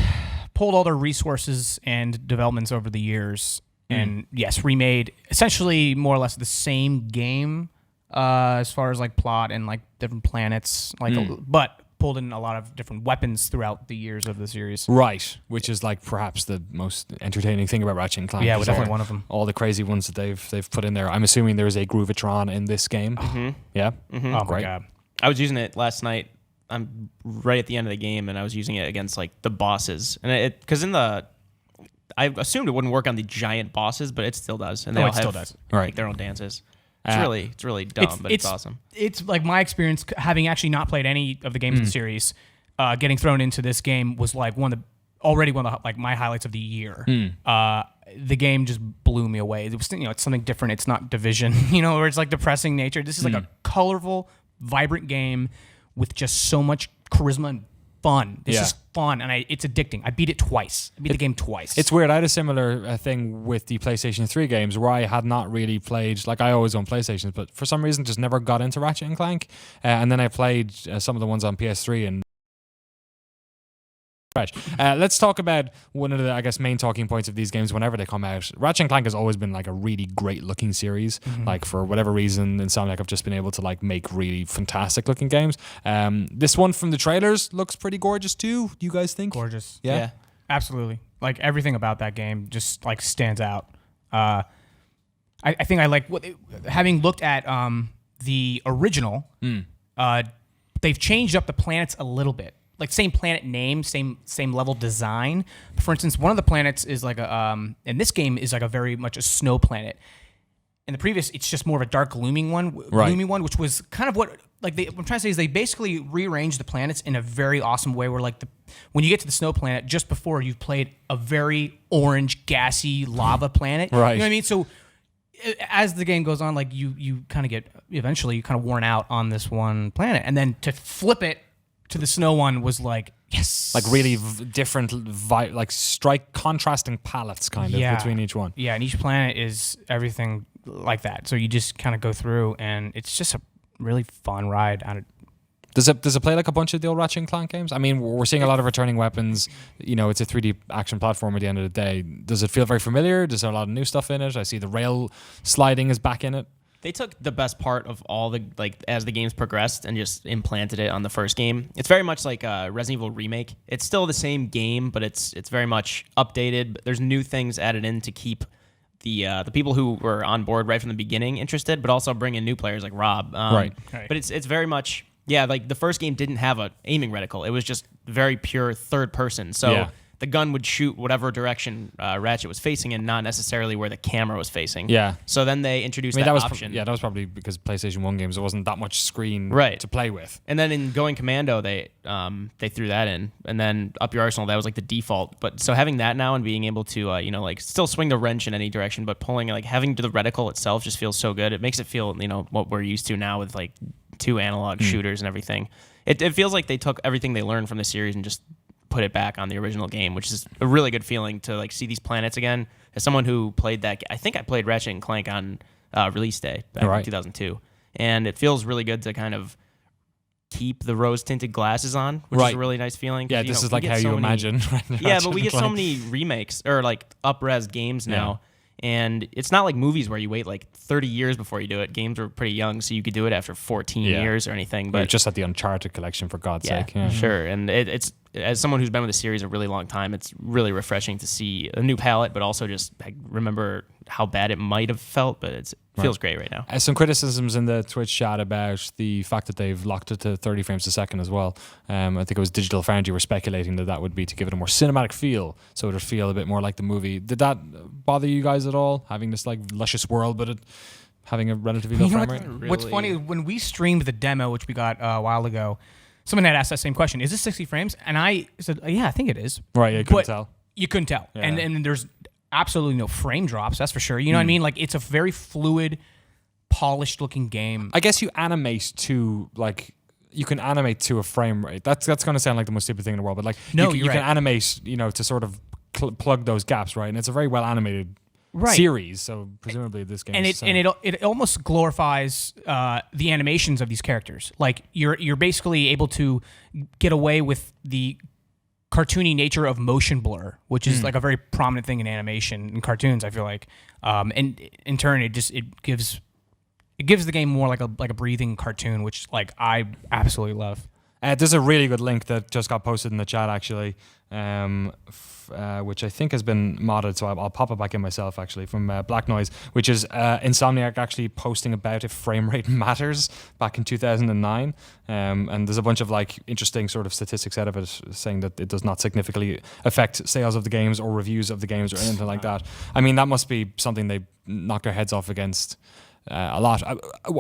pulled all their resources and developments over the years and remade essentially more or less the same game as far as like plot and like different planets, but pulled in a lot of different weapons throughout the years of the series. Right, which is like perhaps the most entertaining thing about Ratchet and Clank. Yeah, definitely one of them. All the crazy ones that they've put in there. I'm assuming there is a Groovatron in this game. Yeah. Oh my Great. god. I was using it last night. I'm right at the end of the game, and I was using it against like the bosses, and because I assumed it wouldn't work on the giant bosses, but it still does, and they all still have does. like their own dances. It's really dumb, but it's awesome. It's like my experience having actually not played any of the games in the series. Getting thrown into this game was like one of the like my highlights of the year. The game just blew me away. It was it's something different. It's not Division, where it's like depressing nature. This is like a colorful, vibrant game with just so much charisma and fun. This is fun, and it's addicting. I beat it twice. I beat the game twice. It's weird. I had a similar thing with the PlayStation 3 games where I had not really played, like I always own PlayStations, but for some reason just never got into Ratchet and Clank. And then I played some of the ones on PS3 and let's talk about one of the, I guess, main talking points of these games whenever they come out. Ratchet and Clank has always been like a really great looking series. Like for whatever reason, Insomniac have just been able to like make really fantastic looking games. This one from the trailers looks pretty gorgeous too. Do you guys think? Gorgeous. Yeah. Absolutely. Like everything about that game just like stands out. I think I like having looked at the original. They've changed up the planets a little bit. Like same planet name, same level design. For instance, one of the planets is like in this game is like a very much a snow planet. In the previous, it's just more of a dark, gloomy one, which was kind of what what I'm trying to say is they basically rearranged the planets in a very awesome way. Where like when you get to the snow planet, just before you've played a very orange, gassy lava planet. Right. You know what I mean? So as the game goes on, like you kind of get eventually kind of worn out on this one planet, and then to flip it to the snow one was like, yes. Like really different, like strike contrasting palettes kind of between each one. Yeah, and each planet is everything like that. So you just kind of go through, and it's just a really fun ride. Does it play like a bunch of the old Ratchet and Clank games? I mean, we're seeing a lot of returning weapons. It's a 3D action platform at the end of the day. Does it feel very familiar? Does there a lot of new stuff in it? I see the rail sliding is back in it. They took the best part of all the, as the games progressed and just implanted it on the first game. It's very much like a Resident Evil remake. It's still the same game, but it's very much updated. There's new things added in to keep the people who were on board right from the beginning interested, but also bring in new players like Rob. Right. But it's very much, like the first game didn't have an aiming reticle. It was just very pure third person. So the gun would shoot whatever direction Ratchet was facing and not necessarily where the camera was facing. Yeah. So then they introduced that option. That was probably because PlayStation 1 games, there wasn't that much screen to play with. And then in Going Commando, they threw that in. And then Up Your Arsenal, that was like the default. But so having that now and being able to, still swing the wrench in any direction, but pulling, having the reticle itself just feels so good. It makes it feel, what we're used to now with two analog shooters and everything. It feels like they took everything they learned from the series and just put it back on the original game, which is a really good feeling to see these planets again. As someone who played that, I think I played Ratchet and Clank on release day back in 2002, and it feels really good to kind of keep the rose tinted glasses on, which is a really nice feeling. Yeah, this is like how you imagine. Yeah, but we get so many remakes or up-res games now. And it's not like movies where you wait 30 years before you do it. Games were pretty young, so you could do it after 14 years or anything. But you just had the Uncharted collection, for God's sake. Yeah, sure. And it's as someone who's been with the series a really long time, it's really refreshing to see a new palette, but also just remember how bad it might have felt. But it feels great right now. Some criticisms in the Twitch chat about the fact that they've locked it to 30 frames a second as well. I think it was Digital Foundry were speculating that would be to give it a more cinematic feel, so it would feel a bit more like the movie. Did that bother you guys at all, having this luscious world, but having a relatively low frame rate? What's funny, when we streamed the demo, which we got a while ago, someone had asked that same question: is this 60 frames? And I said, yeah, I think it is. Right, you couldn't tell. You couldn't tell. Yeah. And there's absolutely no frame drops, that's for sure. You know what I mean? It's a very fluid, polished looking game. I guess you animate to you can animate to a frame rate. That's going to sound like the most stupid thing in the world, but you can animate, to sort of plug those gaps, right? And it's a very well animated series. So presumably this game. It almost glorifies the animations of these characters. Like you're basically able to get away with the cartoony nature of motion blur, which is like a very prominent thing in animation and cartoons, I feel like. And in turn, it gives the game more like a breathing cartoon, which like I absolutely love. There's a really good link that just got posted in the chat actually, which I think has been modded, so I'll pop it back in myself actually, from Black Noise, which is Insomniac actually posting about if frame rate matters back in 2009, and there's a bunch of like interesting sort of statistics out of it saying that it does not significantly affect sales of the games or reviews of the games or anything like that. I mean, that must be something they knock their heads off against a lot.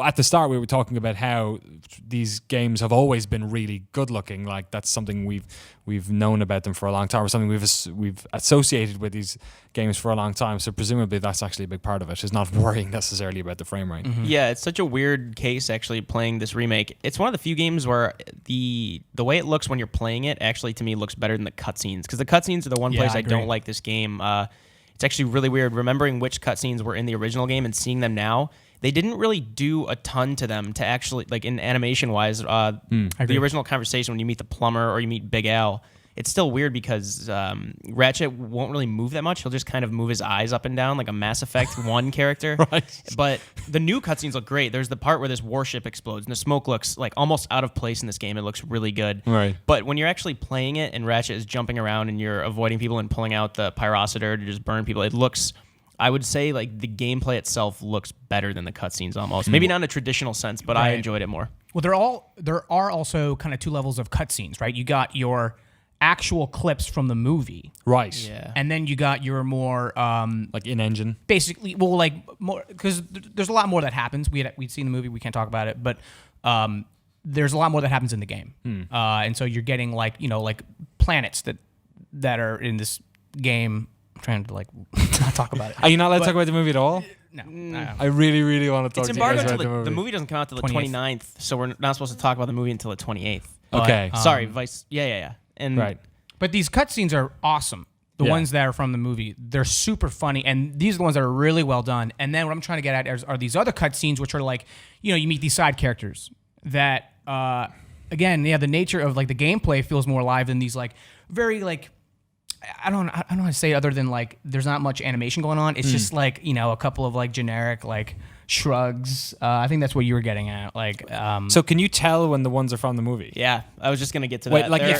At the start, we were talking about how these games have always been really good looking. Like that's something we've known about them for a long time, or something we've associated with these games for a long time. So presumably that's actually a big part of it, is not worrying necessarily about the frame rate. Mm-hmm. Yeah, it's such a weird case actually playing this remake. It's one of the few games where the way it looks when you're playing it actually to me looks better than the cutscenes, because the cutscenes are the one place I don't like this game. It's actually really weird remembering which cutscenes were in the original game and seeing them now. They didn't really do a ton to them to actually, like in animation-wise, the original conversation when you meet the plumber or you meet Big Al, it's still weird because Ratchet won't really move that much. He'll just kind of move his eyes up and down like a Mass Effect 1 character. Right. But the new cutscenes look great. There's the part where this warship explodes and the smoke looks like almost out of place in this game. It looks really good. Right. But when you're actually playing it and Ratchet is jumping around and you're avoiding people and pulling out the pyrocitor to just burn people, it looks... I would say like the gameplay itself looks better than the cutscenes almost. Maybe not in a traditional sense, but I enjoyed it more. Well, there are also kind of two levels of cutscenes, right? You got your actual clips from the movie, Right. Yeah. and then you got your more Like in-engine. basically, well, like more, because there's a lot more that happens. We'd seen the movie, we can't talk about it, but there's a lot more that happens in the game, and so you're getting like like planets that are in this game. I'm trying to like not talk about it. Are you not allowed to talk about the movie at all? No. I really, really want to talk It's to you guys embargoed about until the the movie. movie doesn't come out till the 28th. 29th, so we're not supposed to talk about the movie until the 28th. Okay. Sorry, Vice. Yeah. And Right. But these cutscenes are awesome. The ones that are from the movie, they're super funny, and these are the ones that are really well done. And then what I'm trying to get at are these other cutscenes, which are like, you meet these side characters that, again, the nature of like the gameplay feels more alive than these like very like, I don't know how to say it other than like there's not much animation going on. It's just like a couple of like generic like shrugs. I think that's what you were getting at. Like, So can you tell when the ones are from the movie? yeah, I was just gonna get to Wait, that. like There-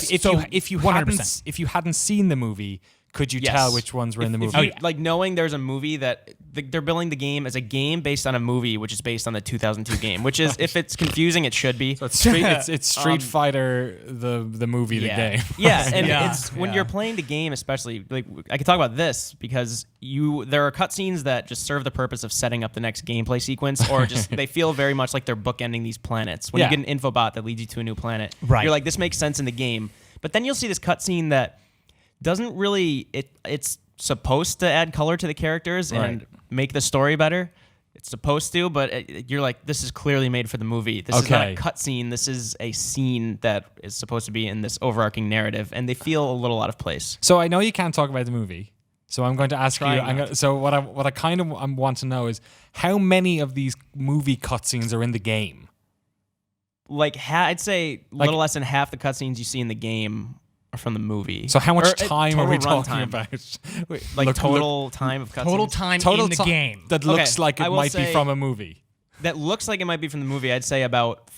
if you 100%. hadn't seen the movie, could you Yes. tell which ones were in the movie? Like knowing there's a movie that they're billing the game as a game based on a movie, which is based on the 2002 game, which is if it's confusing, it should be. So it's Street Fighter the movie, the game. Yeah, and Yeah. it's when you're playing the game, especially like I could talk about this because there are cutscenes that just serve the purpose of setting up the next gameplay sequence, or just they feel very much like they're bookending these planets. When Yeah. you get an infobot that leads you to a new planet, Right. you're like, this makes sense in the game, but then you'll see this cutscene that doesn't really. It's supposed to add color to the characters and make the story better. It's supposed to, but you're like, this is clearly made for the movie. This is not a Okay. cutscene. This is a scene that is supposed to be in this overarching narrative, and they feel a little out of place. So I know you can't talk about the movie. So I'm going to ask you. Trying not So what I kind of want to know is how many of these movie cutscenes are in the game? Like, I'd say a little less than half the cutscenes you see in the game are from the movie. So how much Or, time are we total talking runtime. about? Wait, Like total time of cutscenes. total time total in the ti- game. that looks like I it will might be say- from a movie. That looks like it might be from the movie. I'd say about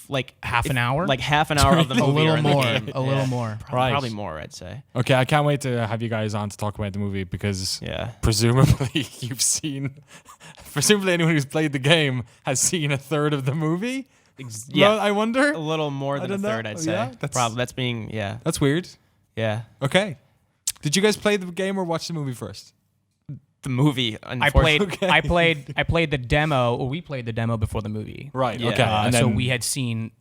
like Half an hour? Like half an hour of the movie. A little are in the more. game. A little Yeah. more. Right. Probably more, I'd say. Okay, I can't wait to have you guys on to talk about the movie because Yeah. presumably presumably anyone who's played the game has seen a third of the movie. Yeah. Well, I wonder. A little more I than a don't know. third, I'd say. Yeah, That's being, yeah. That's weird. Yeah. Okay. Did you guys play the game or watch the movie first? The movie, I played. unfortunately. I played the demo. Or we played the demo before the movie. Right. Yeah. Okay. And So then, we had seen.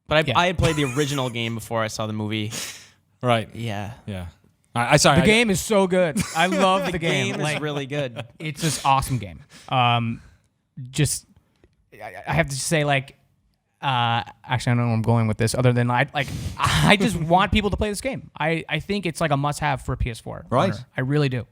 But Yeah. I had played the original game before I saw the movie. right. Yeah. Yeah. I sorry. The game is so good. I love the game. Game is really good. It's this awesome game. Just I have to say like. Actually, I don't know where I'm going with this. Other than I just want people to play this game. I think it's like a must-have for PS4. Right. I really do.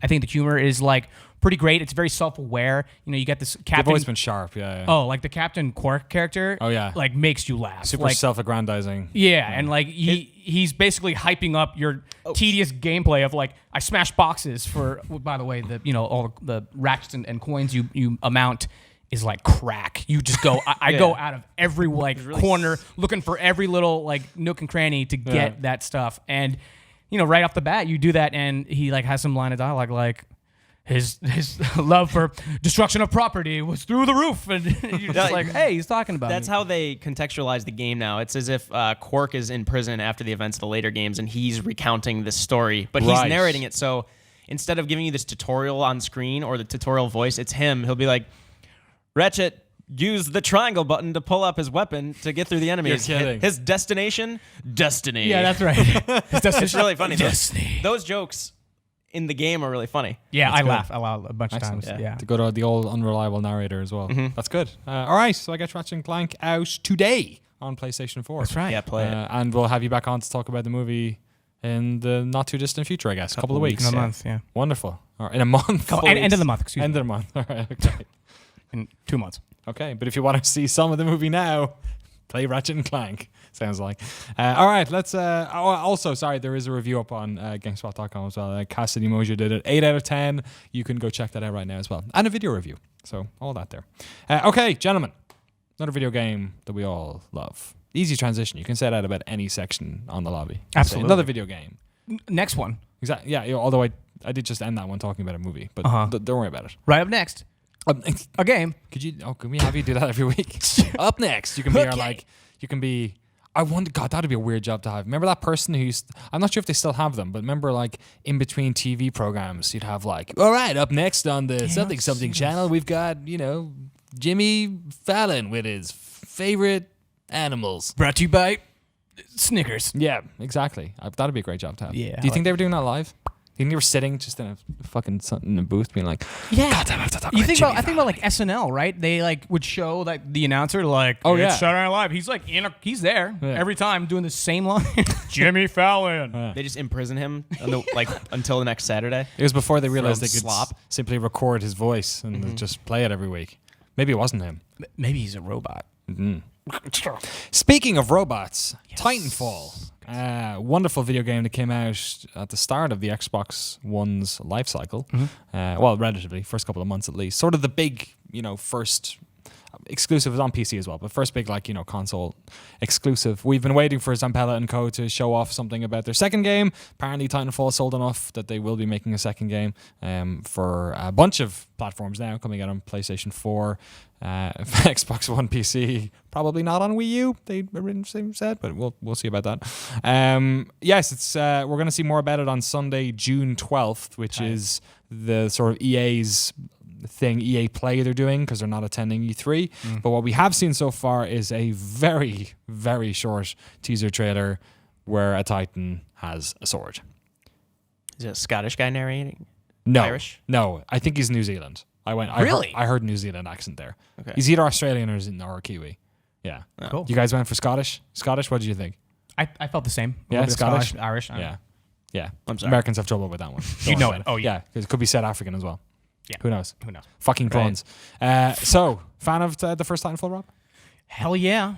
I think the humor is like pretty great. It's very self-aware. You know, you get this captain. They've always been sharp, yeah. Oh, like the Captain Quark character. Oh, yeah. Like makes you laugh. Super like, self-aggrandizing. yeah, and like he's basically hyping up your tedious gameplay of like I smash boxes for. Well, by the way, all the ratchets and coins you amount is like crack. You just go. I go out of every like corner looking for every little like nook and cranny to get that stuff. And right off the bat, you do that, and he like has some line of dialogue like. His love for destruction of property was through the roof, and you're just like, hey, he's talking about. That's me. how they contextualize the game now. It's as if Quark is in prison after the events of the later games, and he's recounting this story, but he's narrating it. So instead of giving you this tutorial on screen or the tutorial voice, it's him. He'll be like, Ratchet used the triangle button to pull up his weapon to get through the enemies. You're kidding. His destination, destiny. Yeah, that's right. It's really funny. Destiny. Those jokes in the game are really funny. Yeah, That's I good. laugh aloud a bunch of times. Excellent. Yeah. To go to the old unreliable narrator as well. That's good. All right, so I get Ratchet and Clank out today on PlayStation 4. That's right. Yeah, play it. And we'll have you back on to talk about the movie in the not too distant future, I guess. A couple of weeks. In a month, yeah. Wonderful. All right, in a month. End of the month, excuse End me. of the month. All right, okay. In 2 months. Okay, but if you want to see some of the movie now, play Ratchet and Clank. Sounds like. All right, let's. Also, sorry, there is a review up on GameSpot.com as well. Cassidy Mojo did it. 8 out of 10. You can go check that out right now as well. And a video review. So, all that there. Okay, gentlemen. Another video game that we all love. Easy transition. You can say that about any section on the lobby. Absolutely. Another video game. Next one. Exactly. Yeah, although I did just end that one talking about a movie. But don't worry about it. Right up next. A game. Can we have you do that every week? Up next, you can be you can be. I wonder, God, that'd be a weird job to have. Remember that person I'm not sure if they still have them, but remember like in between TV programs, you'd have like, all right, up next on the something channel, we've got, Jimmy Fallon with his favorite animals. Brought to you by Snickers. Yeah, exactly. That'd be a great job to have. Yeah, Do you think they were doing that live? Do you think they were sitting just in a fucking in a booth being like, yeah. God damn, I have to talk You about think Jimmy about, I think about like SNL, right? They like would show like the announcer like, Oh, it's yeah. Saturday Night Live. He's like he's there every time doing the same line. Jimmy Fallon. They just imprison him until the next Saturday. It was before they realized they could slop. simply record his voice and just play it every week. Maybe it wasn't him. Maybe he's a robot. Speaking of robots, Titanfall. Wonderful video game that came out at the start of the Xbox One's life cycle. Well, relatively, first couple of months at least. Sort of the big, first exclusive. It was on PC as well, but first big, console exclusive. We've been waiting for Zampella & Co. to show off something about their second game. Apparently, Titanfall sold enough that they will be making a second game for a bunch of platforms now, coming out on PlayStation 4, Xbox One, PC, probably not on Wii U. They originally said, but we'll see about that. Yes, it's we're going to see more about it on Sunday, June 12th, which is the sort of EA's thing, EA Play they're doing because they're not attending E3. But what we have seen so far is a very, very short teaser trailer where a Titan has a sword. Is it a Scottish guy narrating? No, Irish? No, I think he's New Zealand. Really? I heard New Zealand accent there. Okay. He's either Australian or Kiwi. Yeah. Oh. Cool. You guys went for Scottish? Scottish, what did you think? I felt the same. A Yeah, little bit of Scottish? Irish. Yeah. Yeah. I'm sorry. Americans have trouble with that one. You Don't know worry it. about Oh, yeah. Yeah, because it could be South African as well. Yeah. Who knows? Who knows? Fucking prawns. So, fan of the first Titanfall, Rob? Hell yeah.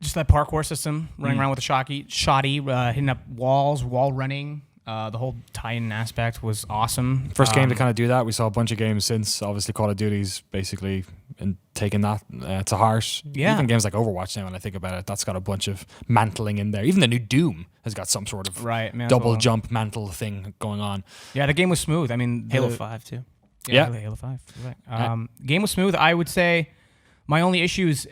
Just that parkour system, running around with a shoddy, hitting up walls, wall running. The whole Titan aspect was awesome. First game to kind of do that. We saw a bunch of games since. Obviously, Call of Duty's basically and taking that to heart. Yeah. Even games like Overwatch now, when I think about it, that's got a bunch of mantling in there. Even the new Doom has got some sort of double jump mantle thing going on. Yeah, the game was smooth. I mean, Halo 5 too. Yeah. Halo 5. Right. Game was smooth. I would say my only issues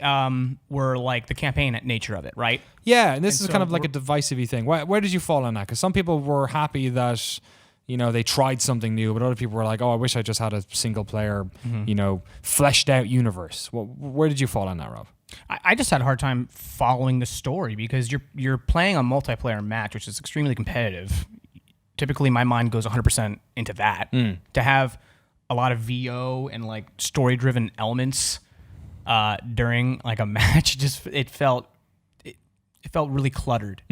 were like the campaign nature of it, right? Yeah, and this is so kind of like a divisive thing. Where did you fall on that? Because some people were happy that, they tried something new, but other people were like, oh, I wish I just had a single player, fleshed out universe. Where did you fall on that, Rob? I just had a hard time following the story because you're playing a multiplayer match, which is extremely competitive. Typically, my mind goes 100% into that. To have a lot of VO and like story-driven elements during like a match, it felt really cluttered.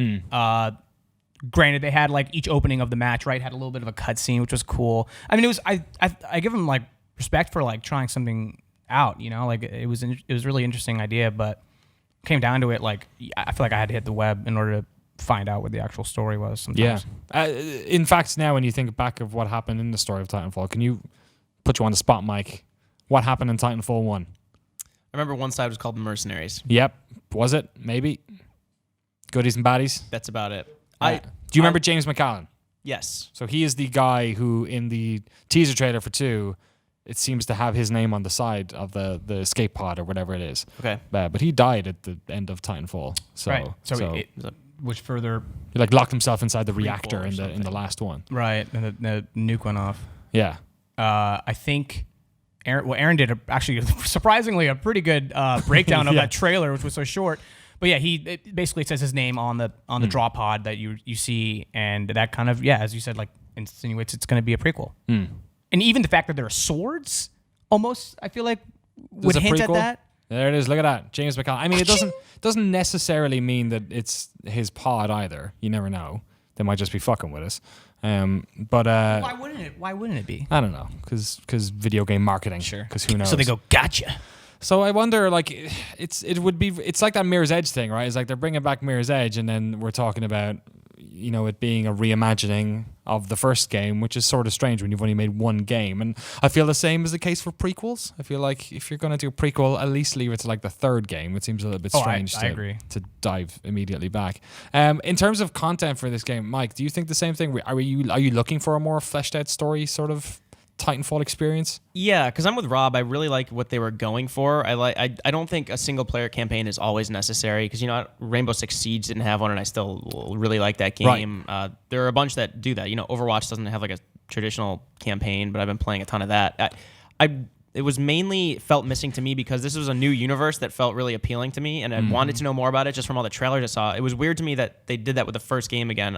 Granted, they had like each opening of the match, right, had a little bit of a cutscene, which was cool. I mean, it was I give them like respect for like trying something out, you know, like it was a really interesting idea, but came down to it, like I feel like I had to hit the web in order to find out what the actual story was sometimes. Yeah. In fact, now when you think back of what happened in the story of Titanfall, can you put you on the spot, Mike? What happened in Titanfall 1? I remember one side was called the Mercenaries. Yep. Was it? Maybe. Goodies and baddies? That's about it. Do you remember James McCallan? Yes. So he is the guy who, in the teaser trailer for 2, it seems to have his name on the side of the escape pod or whatever it is. Okay. But he died at the end of Titanfall. So, Right. So which further he like locked himself inside the reactor in the last one. right, and the nuke went off. Yeah. I think Aaron did actually surprisingly a pretty good breakdown of Yeah. that trailer, which was so short. But yeah, it basically says his name on the draw pod that you see, and that kind of, yeah, as you said, like insinuates it's going to be a prequel. And even the fact that there are swords, almost, I feel like would There's a hint at prequel? that. There it is. Look at that, James McCallan. I mean, it doesn't necessarily mean that it's his pod either. You never know. They might just be fucking with us. But Why wouldn't it? Why wouldn't it be? I don't know, because video game marketing. Sure. Because who knows? So they go, gotcha. So I wonder, like, it's like that Mirror's Edge thing, right? It's like they're bringing back Mirror's Edge, and then we're talking about, you know, it being a reimagining of the first game, which is sort of strange when you've only made one game. And I feel the same is the case for prequels. I feel like if you're going to do a prequel, at least leave it to like the third game. It seems a little bit strange I agree. to dive immediately back. In terms of content for this game, Mike, do you think the same thing? Are you looking for a more fleshed out story sort of Titanfall experience? Yeah, because I'm with Rob. I really like what they were going for. I don't think a single player campaign is always necessary because, you know, Rainbow Six Siege didn't have one, and I still really like that game. Right. There are a bunch that do that. You know, Overwatch doesn't have like a traditional campaign, but I've been playing a ton of that. It was mainly felt missing to me because this was a new universe that felt really appealing to me, and I wanted to know more about it just from all the trailers I saw. It was weird to me that they did that with the first game again.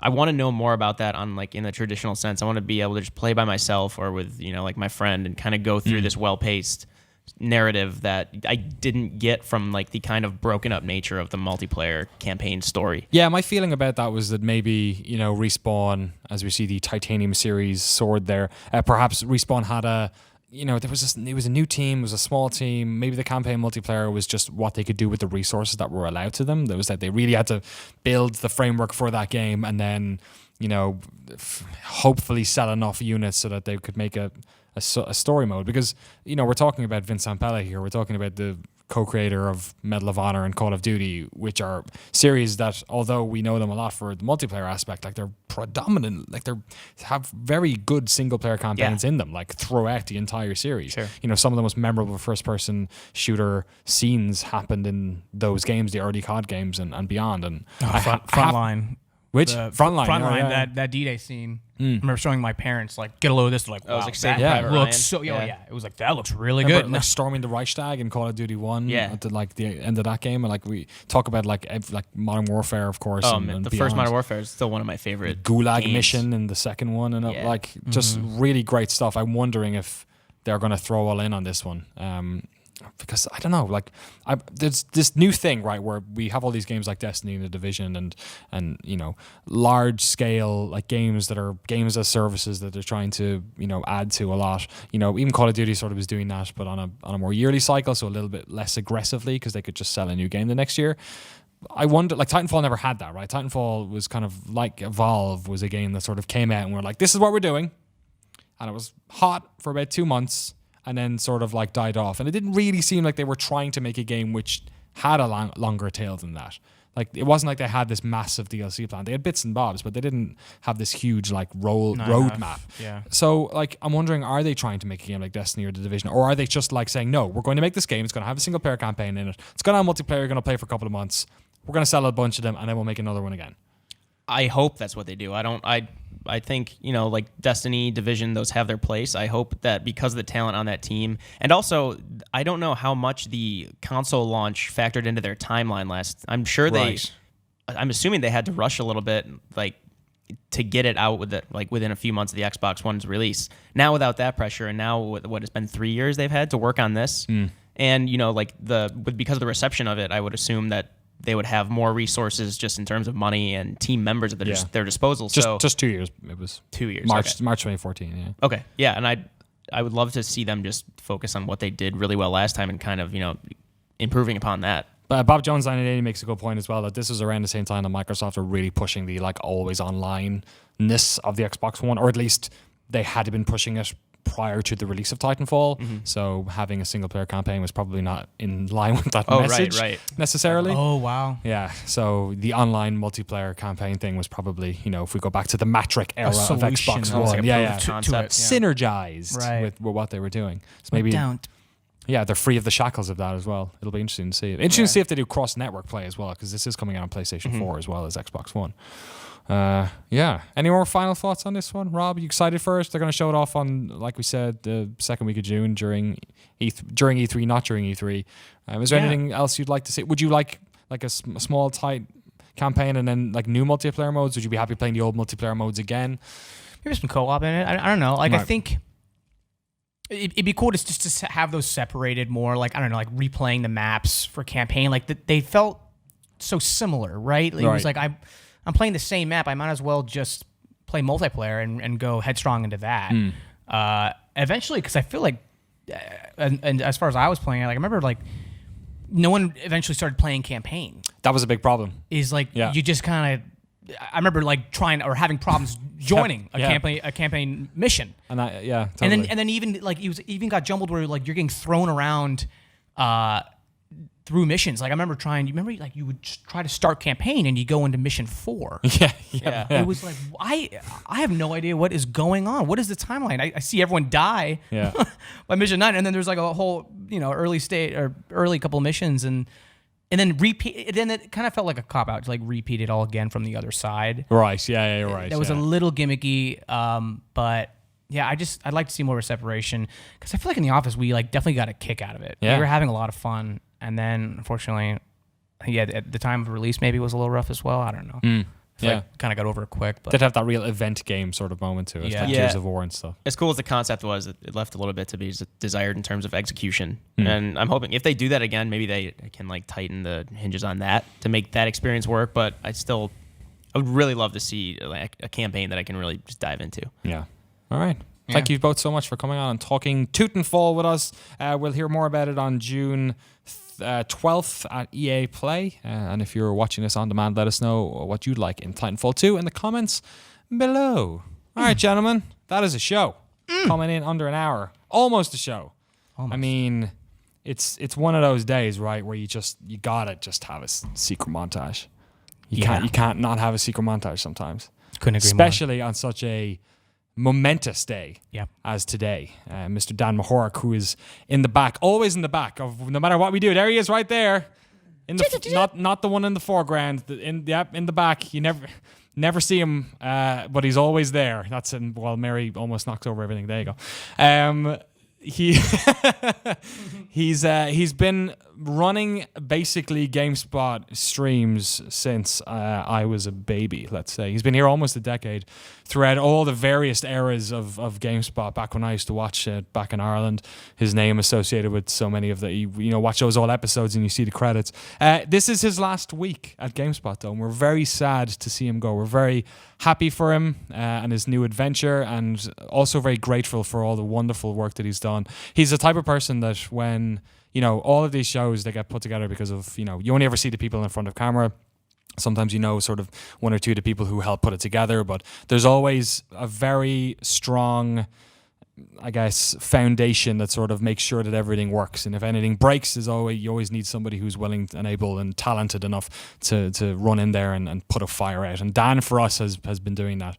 I want to know more about that on like in the traditional sense. I want to be able to just play by myself or with, you know, like my friend and kind of go through this well-paced narrative that I didn't get from like the kind of broken up nature of the multiplayer campaign story. Yeah, my feeling about that was that maybe, you know, Respawn, as we see the Titanium series sword there, perhaps Respawn had a, you know, it was a new team, it was a small team. Maybe the campaign multiplayer was just what they could do with the resources that were allowed to them. That was that they really had to build the framework for that game and then, you know, hopefully sell enough units so that they could make a story mode. Because, you know, we're talking about Vince Zampella here. We're talking about the co-creator of Medal of Honor and Call of Duty, which are series that, although we know them a lot for the multiplayer aspect, like they're predominant, like they have very good single-player campaigns in them, like throughout the entire series. Sure. You know, some of the most memorable first-person shooter scenes happened in those games, the early COD games and beyond. And Frontline. Which? The Frontline. Frontline, Oh, yeah. that D-Day scene. I remember showing my parents, like, get a load of this. They're like, I was wow, like, Saving that Private looks Ryan. so, Yeah. It was like, that looks really Remember, good. like storming the Reichstag in Call of Duty 1 Yeah. at the end of that game, and like we talk about like Modern Warfare, of course. Oh, and man, the beyond. first Modern Warfare is still one of my favorite Gulag games. mission in the second one, and Yeah. like just really great stuff. I'm wondering if they're going to throw all in on this one. Because I don't know, like there's this new thing, right, where we have all these games like Destiny and The Division and you know, large scale like games that are games as services that they're trying to, you know, add to a lot. You know, even Call of Duty sort of was doing that, but on a more yearly cycle, so a little bit less aggressively because they could just sell a new game the next year. I wonder, like Titanfall never had that, right? Titanfall was kind of like Evolve was a game that sort of came out and we're like, this is what we're doing, and it was hot for about 2 months. And then sort of like died off. And it didn't really seem like they were trying to make a game which had a longer tail than that. Like, it wasn't like they had this massive DLC plan. They had bits and bobs, but they didn't have this huge like roadmap. Yeah. So like, I'm wondering, are they trying to make a game like Destiny or The Division? Or are they just like saying, no, we're going to make this game. It's going to have a single player campaign in it. It's going to have multiplayer. You're going to play for a couple of months. We're going to sell a bunch of them and then we'll make another one again. I hope that's what they do. I think, you know, like Destiny, Division, those have their place. I hope that because of the talent on that team, and also I don't know how much the console launch factored into their timeline last. I'm sure I'm assuming they had to rush a little bit, like to get it out with it, like within a few months of the Xbox One's release. Now without that pressure, and now with what it's been 3 years they've had to work on this, and you know, like because of the reception of it, I would assume that they would have more resources just in terms of money and team members at their disposal. Just 2 years. It was 2 years. March 2014. Yeah. Okay. Yeah, and I would love to see them just focus on what they did really well last time and kind of improving upon that. But Bob Jones 980 makes a good point as well that this is around the same time that Microsoft are really pushing the like always online-ness of the Xbox One, or at least they had been pushing it prior to the release of Titanfall. So having a single player campaign was probably not in line with that message necessarily. Oh, wow. Yeah. So the online multiplayer campaign thing was probably, if we go back to the Matrix era of Xbox One, like a concept. synergize Right. with what they were doing. So maybe Don't. yeah, they're free of the shackles of that as well. It'll be interesting to see. Interesting to see if they do cross-network play as well, because this is coming out on PlayStation 4 as well as Xbox One. Yeah. Any more final thoughts on this one, Rob? You excited for it? They're going to show it off on, like we said, the second week of June during E3, not during E3. Is there anything else you'd like to see? Would you like a small, tight campaign and then like new multiplayer modes? Would you be happy playing the old multiplayer modes again? Maybe some co-op in it. I don't know. Like, Right. I think it'd be cool to just to have those separated more. Like, I don't know, like replaying the maps for campaign. Like, they felt so similar, right? It was like, I'm playing the same map. I might as well just play multiplayer and go headstrong into that. Eventually, because I feel like, and as far as I was playing it, like I remember like no one eventually started playing campaign. That was a big problem. Is like you just kind of. I remember like trying or having problems joining a campaign mission. And totally. And then even like it was even got jumbled where like you're getting thrown around through missions. Like I remember like you would try to start campaign and you go into mission 4. Yeah. It was like I have no idea what is going on. What is the timeline? I see everyone die by mission 9, and then there's like a whole early couple of missions and then repeat. Then it kind of felt like a cop out to like repeat it all again from the other side. Right. Yeah. You're right. That was a little gimmicky, but. Yeah, I'd like to see more of a separation because I feel like in the office we like definitely got a kick out of it. Yeah. We were having a lot of fun, and then unfortunately, at the time of release maybe was a little rough as well. I don't know. Kind of got over it quick. But did have that real event game sort of moment to it, like Gears of War and stuff. As cool as the concept was, it left a little bit to be desired in terms of execution. And I'm hoping if they do that again, maybe they can like tighten the hinges on that to make that experience work. But I would really love to see like a campaign that I can really just dive into. Yeah. All right. Thank you both so much for coming on and talking Titanfall with us. We'll hear more about it on June 12th at EA Play. And if you're watching this on demand, let us know what you'd like in Titanfall 2 in the comments below. All right, gentlemen. That is a show. Coming in under an hour. Almost a show. Almost. I mean, it's one of those days, right, where you gotta just have a secret montage. You can't not have a secret montage sometimes. Couldn't agree Especially on such a momentous day as today. Mr. Dan Mahork, who is in the back, always in the back of no matter what we do. There he is, right there. In the not the one in the foreground. In the back. You never see him, but he's always there. That's while Mary almost knocks over everything. There you go. He's been running basically GameSpot streams since I was a baby, let's say. He's been here almost a decade throughout all the various eras of GameSpot. Back when I used to watch it back in Ireland, his name associated with so many of watch those old episodes and you see the credits. This is his last week at GameSpot though, and we're very sad to see him go. We're very happy for him and his new adventure, and also very grateful for all the wonderful work that he's done. He's the type of person that when all of these shows, they get put together because of, you only ever see the people in front of camera. Sometimes sort of one or two of the people who help put it together, but there's always a very strong, I guess, foundation that sort of makes sure that everything works. And if anything breaks, you always need somebody who's willing and able and talented enough to run in there and put a fire out. And Dan, for us, has been doing that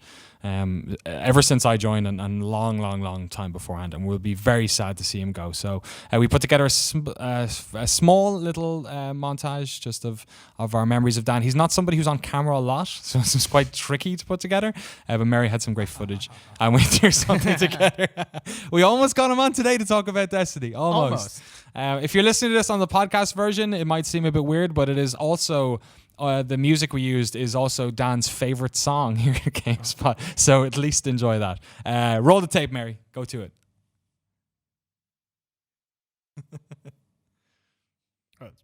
ever since I joined and long time beforehand, and we'll be very sad to see him go. So we put together a small little montage just of our memories of Dan. He's not somebody who's on camera a lot, so it's quite tricky to put together, but Mary had some great footage and we threw something together. We almost got him on today to talk about Destiny. Almost. If you're listening to this on the podcast version, it might seem a bit weird, but it is also the music we used is also Dan's favorite song here at GameSpot, so at least enjoy that. Roll the tape, Mary. Go to it.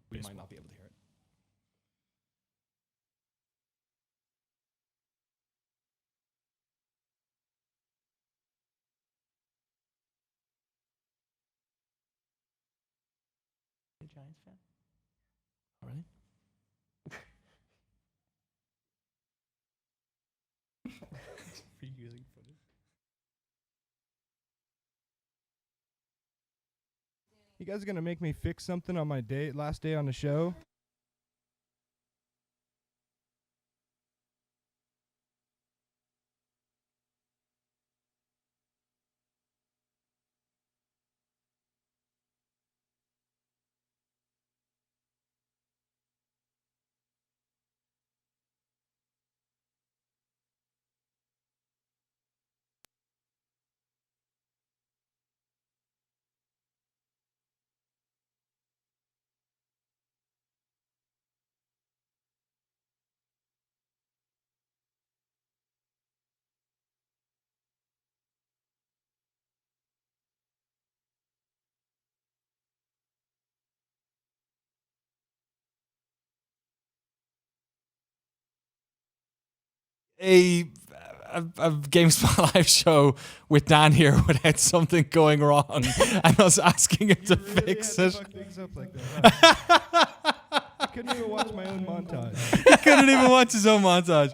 We might not be able to hear it. Giants fan? Oh, really? Reusing footage. You guys are gonna make me fix something on my last day on the show? a GameSpot live show with Dan here without something going wrong and us asking him to fix it. Fuck things up like that. I couldn't even watch my own montage. He couldn't even watch his own montage.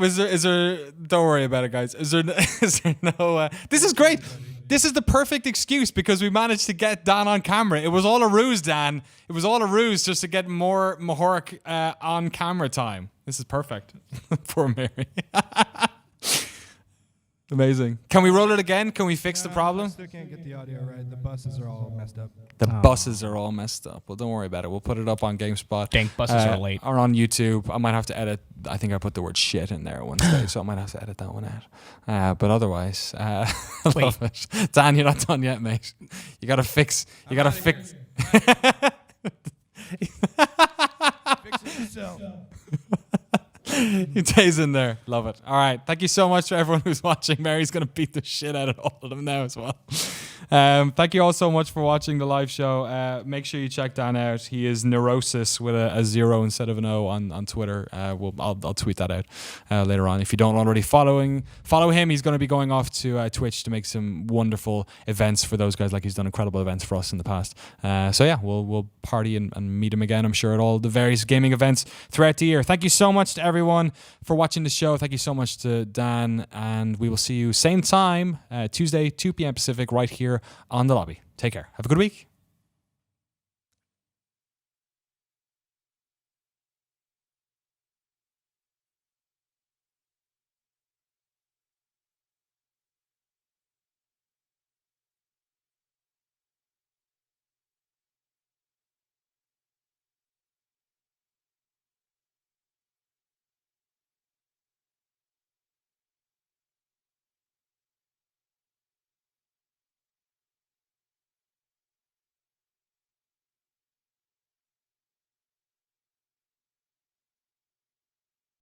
Is there? Don't worry about it, guys. Is there no? This is great. This is the perfect excuse because we managed to get Dan on camera. It was all a ruse, Dan. It was all a ruse just to get more Mahork on camera time. This is perfect. Poor Mary. Amazing. Can we roll it again? Can we fix the problem? I still can't get the audio right. The buses are all messed up. The buses are all messed up. Well, don't worry about it. We'll put it up on GameSpot. Dang, buses are late. Or on YouTube. I might have to edit. I think I put the word shit in there one stage, so I might have to edit that one out. But otherwise, I love it. Dan, you're not done yet, mate. You gotta fix. You gotta fix. Fix it yourself. He stays in there. Love it. All right. Thank you so much for everyone who's watching. Mary's going to beat the shit out of all of them now as well. Thank you all so much for watching the live show. Make sure you check Dan out. He is Neurosis with a 0 instead of an O on Twitter. I'll tweet that out later on. If you don't already follow him. He's going to be going off to Twitch to make some wonderful events for those guys. Like he's done incredible events for us in the past. So yeah, we'll party and meet him again, I'm sure, at all the various gaming events throughout the year. Thank you so much to everyone for watching the show. Thank you so much to Dan, and we will see you same time Tuesday 2 p.m. Pacific right here on The Lobby. Take care. Have a good week.